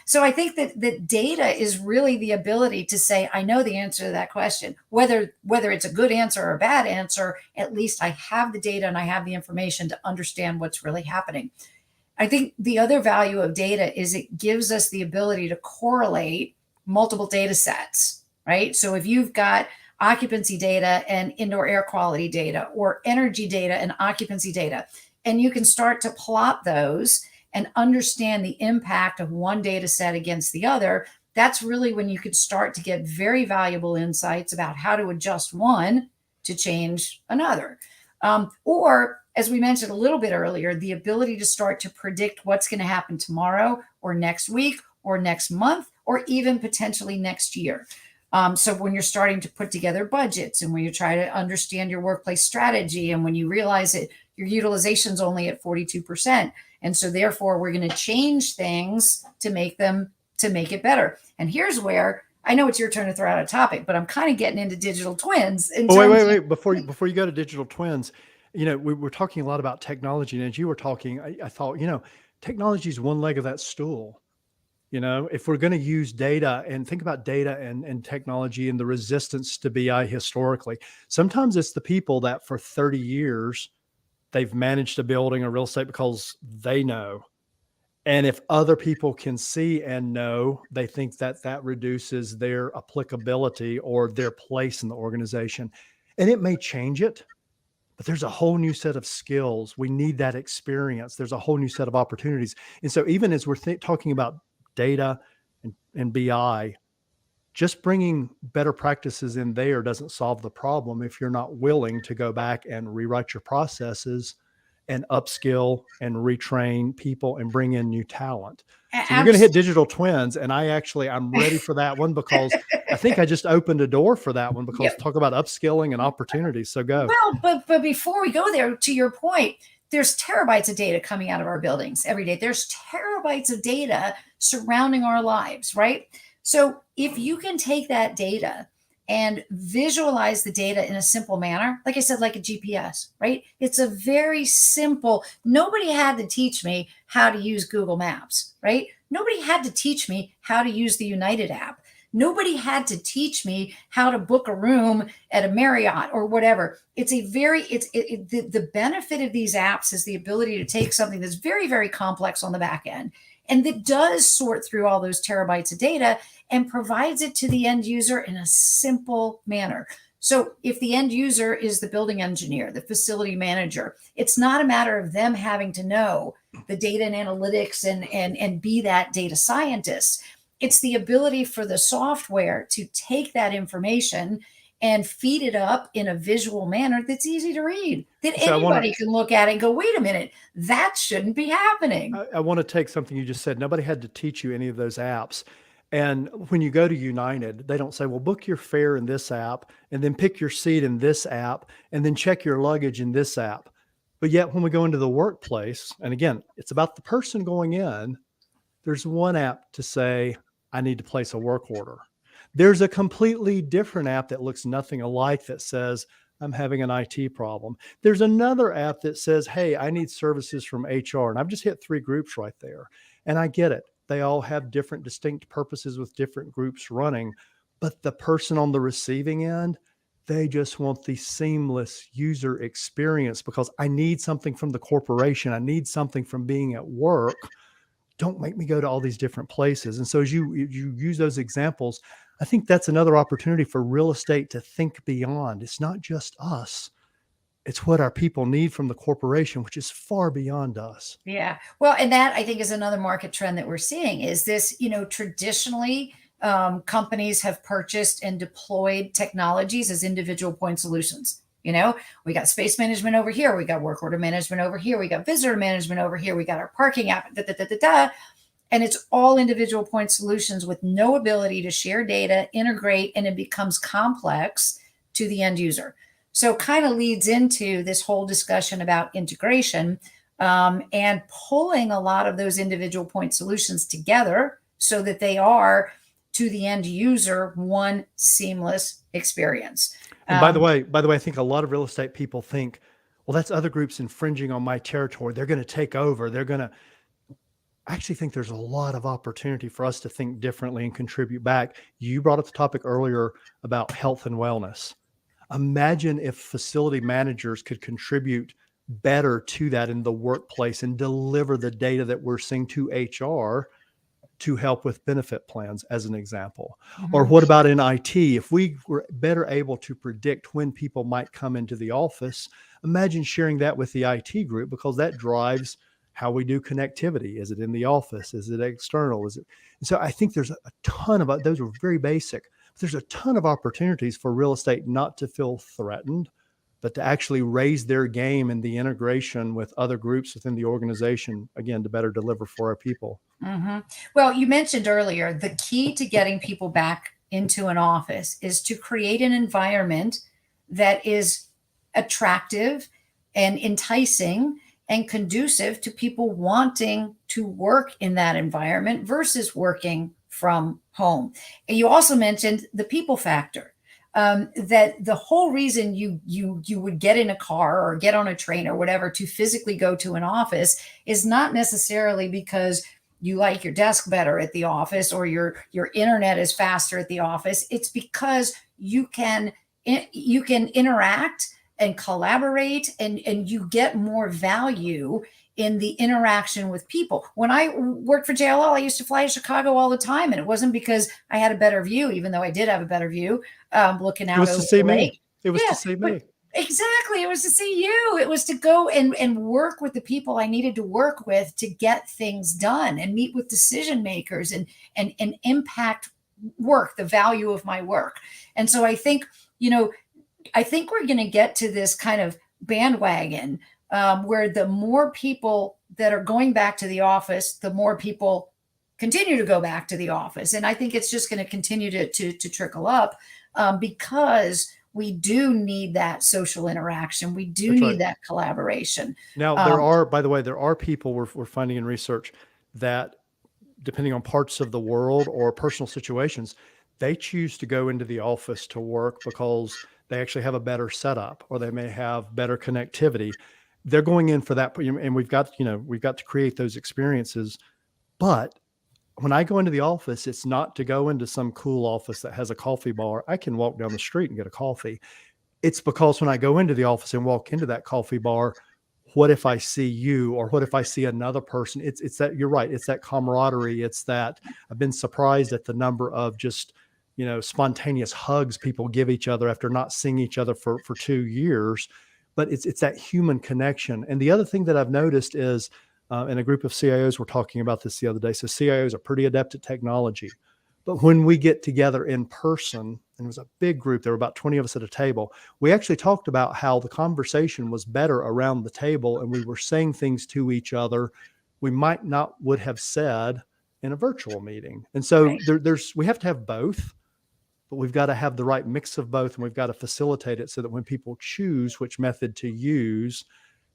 [SPEAKER 2] So I think that data is really the ability to say, I know the answer to that question, whether it's a good answer or a bad answer. At least I have the data and I have the information to understand what's really happening. I think the other value of data is it gives us the ability to correlate multiple data sets, right? So if you've got occupancy data and indoor air quality data, or energy data and occupancy data, and you can start to plot those and understand the impact of one data set against the other, that's really when you could start to get very valuable insights about how to adjust one to change another. Or, as we mentioned a little bit earlier, the ability to start to predict what's going to happen tomorrow or next week or next month or even potentially next year. So when you're starting to put together budgets and when you try to understand your workplace strategy and when you realize that your utilization is only at 42%. And so therefore we're going to change things to make it better. And here's where I know it's your turn to throw out a topic, but I'm kind of getting into digital twins.
[SPEAKER 3] Wait. Before you go to digital twins, we were talking a lot about technology. And as you were talking, I thought, technology is one leg of that stool. If we're going to use data and think about data and technology and the resistance to BI historically, sometimes it's the people that for 30 years, they've managed a building or real estate because they know. And if other people can see and know, they think that reduces their applicability or their place in the organization. And it may change it, but there's a whole new set of skills. We need that experience. There's a whole new set of opportunities. And so even as we're talking about data and BI, just bringing better practices in there doesn't solve the problem if you're not willing to go back and rewrite your processes and upskill and retrain people and bring in new talent. So you're going to hit digital twins. And I'm ready for that one, because I think I just opened a door for that one, because talk about upskilling and opportunities. So go.
[SPEAKER 2] Well, but before we go there, to your point, there's terabytes of data coming out of our buildings every day. There's terabytes of data surrounding our lives, right? So if you can take that data and visualize the data in a simple manner, like I said, like a GPS, right? It's a very simple, nobody had to teach me how to use Google Maps, right? Nobody had to teach me how to use the United app. Nobody had to teach me how to book a room at a Marriott or whatever. The benefit of these apps is the ability to take something that's very, very complex on the back end, and that does sort through all those terabytes of data and provides it to the end user in a simple manner. So if the end user is the building engineer, the facility manager, it's not a matter of them having to know the data and analytics and be that data scientist. It's the ability for the software to take that information and feed it up in a visual manner that's easy to read, that anybody can look at it and go, wait a minute, that shouldn't be happening.
[SPEAKER 3] I want to take something you just said. Nobody had to teach you any of those apps. And when you go to United, they don't say, well, book your fare in this app, and then pick your seat in this app, and then check your luggage in this app. But yet when we go into the workplace, and again, it's about the person going in, there's one app to say, I need to place a work order. There's a completely different app that looks nothing alike that says, I'm having an IT problem. There's another app that says, hey, I need services from HR. And I've just hit 3 groups right there. And I get it. They all have different distinct purposes with different groups running. But the person on the receiving end, they just want the seamless user experience, because I need something from the corporation. I need something from being at work. Don't make me go to all these different places. And so as you use those examples, I think that's another opportunity for real estate to think beyond. It's not just us. It's what our people need from the corporation, which is far beyond us.
[SPEAKER 2] Yeah. Well, and that I think is another market trend that we're seeing is this, traditionally companies have purchased and deployed technologies as individual point solutions. We got space management over here. We got work order management over here. We got visitor management over here. We got our parking app, and it's all individual point solutions with no ability to share data, integrate, and it becomes complex to the end user. So kind of leads into this whole discussion about integration and pulling a lot of those individual point solutions together so that they are, to the end user, one seamless experience.
[SPEAKER 3] And by the way, I think a lot of real estate people think, well, that's other groups infringing on my territory. They're going to take over. I actually think there's a lot of opportunity for us to think differently and contribute back. You brought up the topic earlier about health and wellness. Imagine if facility managers could contribute better to that in the workplace and deliver the data that we're seeing to HR to help with benefit plans, as an example. Mm-hmm. Or what about in IT? If we were better able to predict when people might come into the office, imagine sharing that with the IT group, because that drives how we do connectivity. Is it in the office? Is it external? And so I think there's a ton of, those are very basic. There's a ton of opportunities for real estate not to feel threatened, but to actually raise their game in the integration with other groups within the organization, again, to better deliver for our people.
[SPEAKER 2] Mm-hmm. Well, you mentioned earlier, the key to getting people back into an office is to create an environment that is attractive and enticing and conducive to people wanting to work in that environment versus working from home. And you also mentioned the people factor. That the whole reason you would get in a car or get on a train or whatever to physically go to an office is not necessarily because you like your desk better at the office or your internet is faster at the office. It's because you can interact and collaborate and you get more value in the interaction with people. When I worked for JLL, I used to fly to Chicago all the time. And it wasn't because I had a better view, even though I did have a better view looking out over the lake.
[SPEAKER 3] It was to see me.
[SPEAKER 2] Exactly. It was to see you. It was to go and work with the people I needed to work with to get things done and meet with decision makers and impact work, the value of my work. And so I think, I think we're going to get to this kind of bandwagon where the more people that are going back to the office, the more people continue to go back to the office. And I think it's just going to continue to trickle up because we do need that social interaction. We do need that collaboration.
[SPEAKER 3] Now, by the way, there are people we're finding in research that, depending on parts of the world or personal situations, they choose to go into the office to work because they actually have a better setup, or they may have better connectivity. They're going in for that. And we've got to create those experiences. But when I go into the office, it's not to go into some cool office that has a coffee bar. I can walk down the street and get a coffee. It's because when I go into the office and walk into that coffee bar, what if I see you, or what if I see another person? It's that, you're right. It's that camaraderie. It's that I've been surprised at the number of just, spontaneous hugs people give each other after not seeing each other for 2 years. But it's that human connection. And the other thing that I've noticed is, and a group of CIOs were talking about this the other day. So CIOs are pretty adept at technology, but when we get together in person, and it was a big group, there were about 20 of us at a table, we actually talked about how the conversation was better around the table, and we were saying things to each other we might not would have said in a virtual meeting. And so we have to have both, but we've got to have the right mix of both, and we've got to facilitate it so that when people choose which method to use,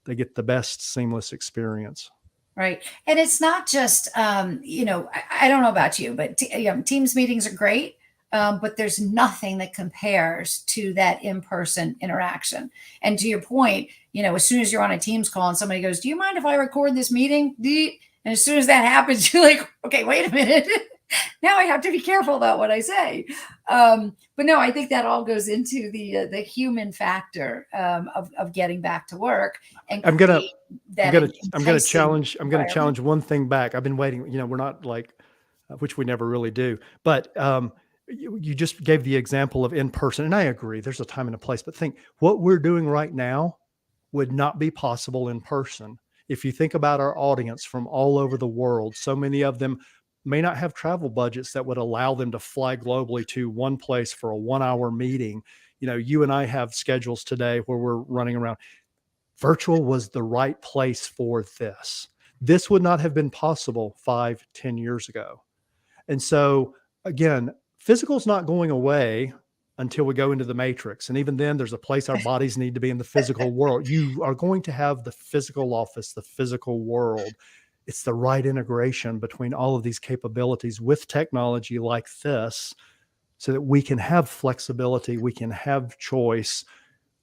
[SPEAKER 3] they get the best seamless experience.
[SPEAKER 2] Right. And it's not just, I don't know about you, but Teams meetings are great. But there's nothing that compares to that in-person interaction. And to your point, as soon as you're on a Teams call and somebody goes, do you mind if I record this meeting? And as soon as that happens, you're like, okay, wait a minute. Now I have to be careful about what I say. But no, I think that all goes into the human factor of getting back to work. And I'm gonna
[SPEAKER 3] challenge one thing back. I've been waiting. We're not like, which we never really do, but you just gave the example of in person, and I agree. There's a time and a place, but think what we're doing right now would not be possible in person. If you think about our audience from all over the world, so many of them may not have travel budgets that would allow them to fly globally to one place for a 1-hour meeting. You and I have schedules today where we're running around. Virtual was the right place for this. This would not have been possible 5-10 years ago. And so again, physical is not going away until we go into the matrix. And even then, there's a place our bodies need to be in the physical world. You are going to have the physical office, the physical world. It's the right integration between all of these capabilities with technology like this, so that we can have flexibility, we can have choice,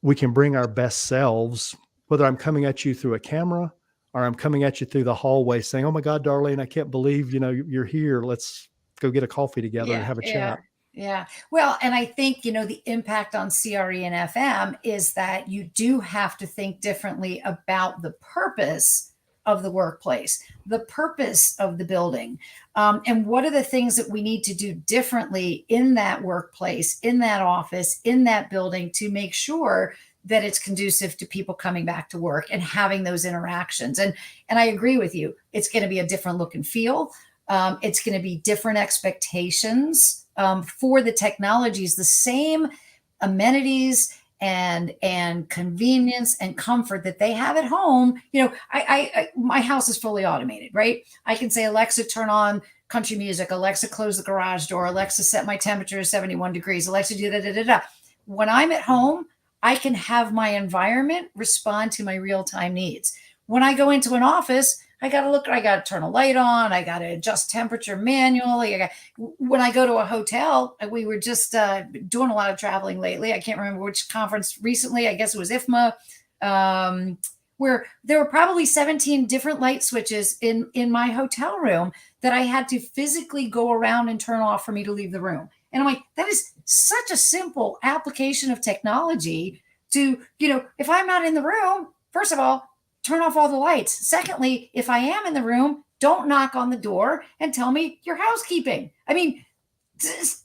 [SPEAKER 3] we can bring our best selves, whether I'm coming at you through a camera or I'm coming at you through the hallway saying, oh my God, Darlene, I can't believe, you're here. Let's go get a coffee together and have a chat.
[SPEAKER 2] Yeah. Well, and I think, the impact on CRE and FM is that you do have to think differently about the purpose of the workplace, the purpose of the building, and what are the things that we need to do differently in that workplace, in that office, in that building to make sure that it's conducive to people coming back to work and having those interactions. And I agree with you. It's going to be a different look and feel. It's going to be different expectations for the technologies, the same amenities and convenience and comfort that they have at home. My house is fully automated, right? I can say, Alexa, turn on country music. Alexa, close the garage door. Alexa, set my temperature to 71 degrees. Alexa, do da. When I'm at home, I can have my environment respond to my real-time needs. When I go into an office, I got to turn a light on. I got to adjust temperature manually. When I go to a hotel, we were just doing a lot of traveling lately. I can't remember which conference recently. I guess it was IFMA, where there were probably 17 different light switches in my hotel room that I had to physically go around and turn off for me to leave the room. And I'm like, that is such a simple application of technology to, if I'm not in the room, first of all, turn off all the lights. Secondly, if I am in the room, don't knock on the door and tell me you're housekeeping. I mean, just,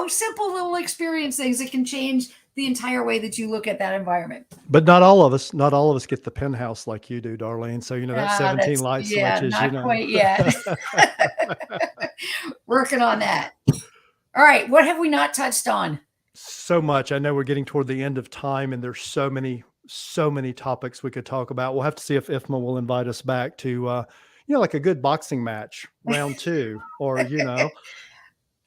[SPEAKER 2] simple little experience things that can change the entire way that you look at that envorment.
[SPEAKER 3] But not all of us get the penthouse like you do, Darlene. So, that 17 light switches,
[SPEAKER 2] not quite yet. Working on that. All right. What have we not touched on?
[SPEAKER 3] So much. I know we're getting toward the end of time, and there's so many topics we could talk about. We'll have to see if IFMA will invite us back to, like a good boxing match, round two, or because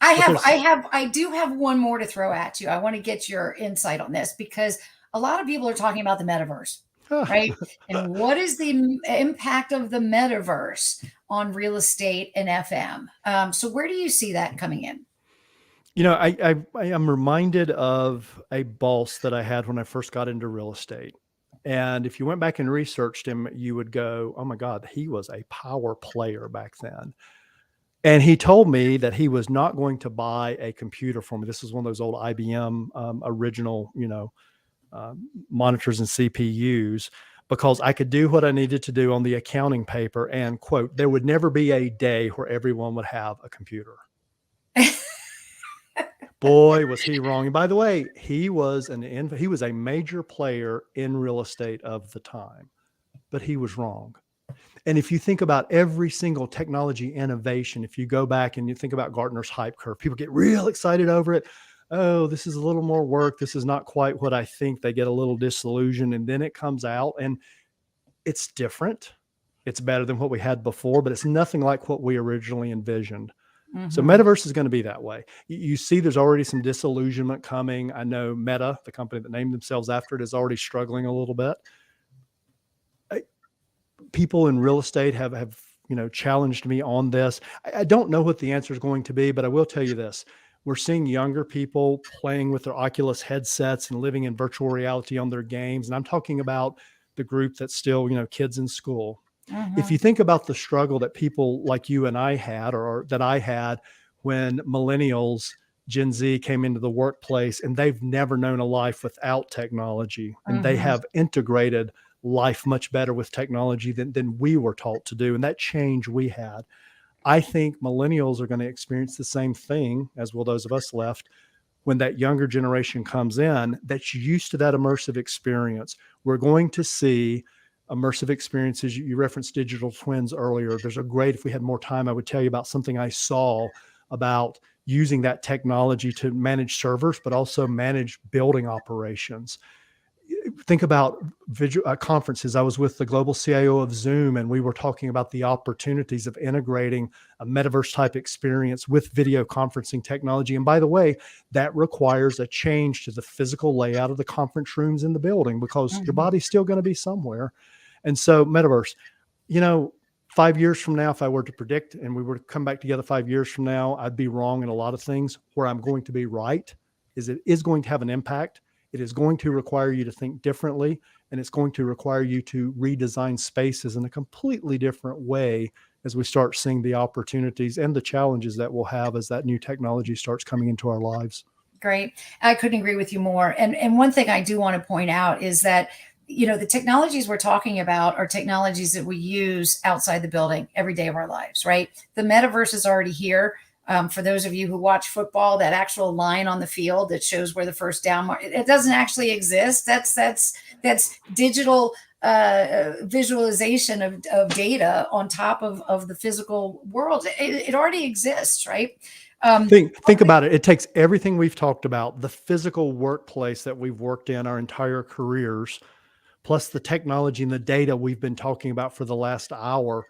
[SPEAKER 2] I do have one more to throw at you. I want to get your insight on this because a lot of people are talking about the metaverse, right? And what is the impact of the metaverse on real estate and FM? So where do you see that coming in?
[SPEAKER 3] I am reminded of a boss that I had when I first got into real estate. And if you went back and researched him, you would go, oh my God, he was a power player back then. And he told me that he was not going to buy a computer for me. This was one of those old IBM original, monitors and CPUs, because I could do what I needed to do on the accounting paper. And quote, there would never be a day where everyone would have a computer. Boy, was he wrong. And by the way, he was a major player in real estate of the time, but he was wrong. And if you think about every single technology innovation, if you go back and you think about Gartner's hype curve, people get real excited over it. Oh, this is a little more work. This is not quite what I think. They get a little disillusioned, and then it comes out and it's different. It's better than what we had before, but it's nothing like what we originally envisioned. So metaverse is going to be that way. You see, there's already some disillusionment coming. I know Meta, the company that named themselves after it, is already struggling a little bit. People in real estate have challenged me on this. I don't know what the answer is going to be, but I will tell you this. We're seeing younger people playing with their Oculus headsets and living in virtual reality on their games. And I'm talking about the group that's still, kids in school. If you think about the struggle that people like you and I had, or that I had when millennials, Gen Z came into the workplace, and they've never known a life without technology, and they have integrated life much better with technology than we were taught to do. And that change we had. I think millennials are going to experience the same thing, as will those of us left, when that younger generation comes in that's used to that immersive experience. We're going to see immersive experiences. You referenced digital twins earlier. There's a great, if we had more time, I would tell you about something I saw about using that technology to manage servers, but also manage building operations. Think about conferences. I was with the global CIO of Zoom, and we were talking about the opportunities of integrating a metaverse type experience with video conferencing technology. And by the way, that requires a change to the physical layout of the conference rooms in the building, because your body's still going to be somewhere. And so metaverse, 5 years from now, if I were to predict and we were to come back together 5 years from now, I'd be wrong in a lot of things. Where I'm going to be right is it is going to have an impact. It is going to require you to think differently, and it's going to require you to redesign spaces in a completely different way as we start seeing the opportunities and the challenges that we'll have as that new technology starts coming into our lives.
[SPEAKER 2] Great. I couldn't agree with you more. And one thing I do want to point out is that, the technologies we're talking about are technologies that we use outside the building every day of our lives, right? The metaverse is already here. For those of you who watch football, that actual line on the field that shows where the first down, it doesn't actually exist. That's digital visualization of data on top of the physical world. It already exists, right?
[SPEAKER 3] Think about it. It takes everything we've talked about, the physical workplace that we've worked in our entire careers, plus the technology and the data we've been talking about for the last hour,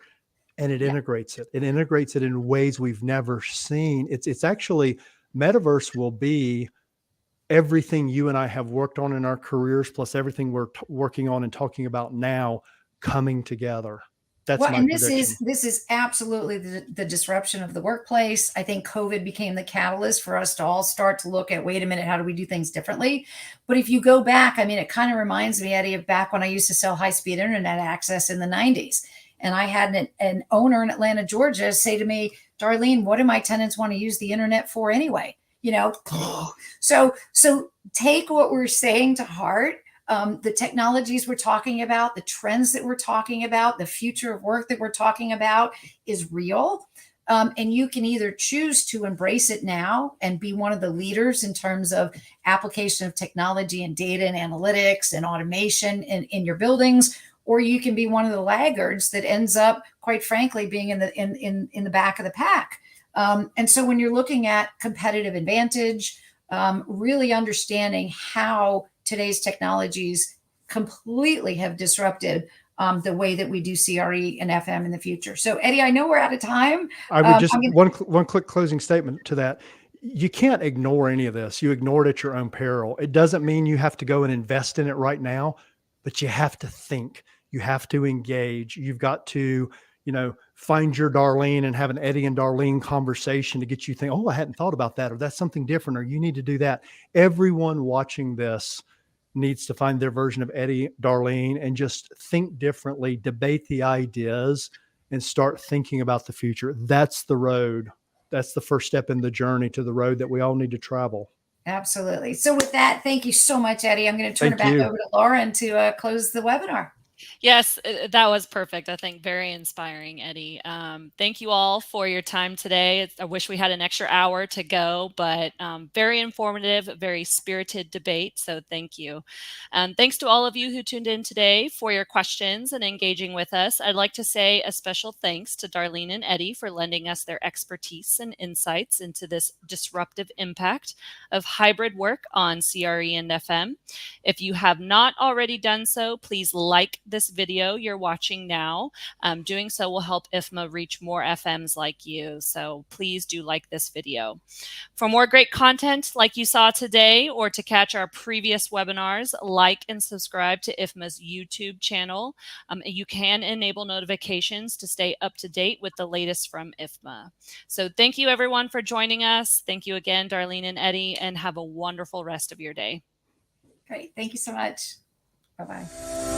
[SPEAKER 3] and it integrates it. It integrates it in ways we've never seen. It's actually, metaverse will be everything you and I have worked on in our careers, plus everything we're working on and talking about now coming together. That's my prediction.
[SPEAKER 2] This is absolutely the disruption of the workplace. I think COVID became the catalyst for us to all start to look at, wait a minute, how do we do things differently? But if you go back, it kind of reminds me, Eddy, of back when I used to sell high-speed internet access in the 90s. And I had an owner in Atlanta, Georgia, say to me, Darlene, what do my tenants want to use the internet for anyway? So take what we're saying to heart. The technologies we're talking about, the trends that we're talking about, the future of work that we're talking about is real. And you can either choose to embrace it now and be one of the leaders in terms of application of technology and data and analytics and automation in your buildings, or you can be one of the laggards that ends up, quite frankly, being in the back of the pack. And so when you're looking at competitive advantage, really understanding how today's technologies completely have disrupted the way that we do CRE and FM in the future. So, Eddy, I know we're out of time.
[SPEAKER 3] I would just
[SPEAKER 2] I'm
[SPEAKER 3] one quick closing statement to that. You can't ignore any of this. You ignore it at your own peril. It doesn't mean you have to go and invest in it right now, but you have to think. You have to engage. You've got to, find your Darlene and have an Eddy and Darlene conversation to get you think, oh, I hadn't thought about that, or that's something different, or you need to do that. Everyone watching this needs to find their version of Eddy, Darlene, and just think differently, debate the ideas, and start thinking about the future. That's the road. That's the first step in the journey to the road that we all need to travel.
[SPEAKER 2] Absolutely. So with that, thank you so much, Eddy. I'm going to turn
[SPEAKER 3] Thank
[SPEAKER 2] it back
[SPEAKER 3] you.
[SPEAKER 2] over to Lauren to close the webinar.
[SPEAKER 1] Yes, that was perfect. I think very inspiring, Eddy. Thank you all for your time today. I wish we had an extra hour to go, but very informative, very spirited debate. So thank you. Thanks to all of you who tuned in today for your questions and engaging with us. I'd like to say a special thanks to Darlene and Eddy for lending us their expertise and insights into this disruptive impact of hybrid work on CRE and FM. If you have not already done so, please like this video you're watching now. Doing so will help IFMA reach more FMs like you. So please do like this video. For more great content like you saw today, or to catch our previous webinars, like and subscribe to IFMA's YouTube channel. You can enable notifications to stay up to date with the latest from IFMA. So thank you everyone for joining us. Thank you again, Darlene and Eddy, and have a wonderful rest of your day.
[SPEAKER 2] Great. Thank you so much. Bye-bye.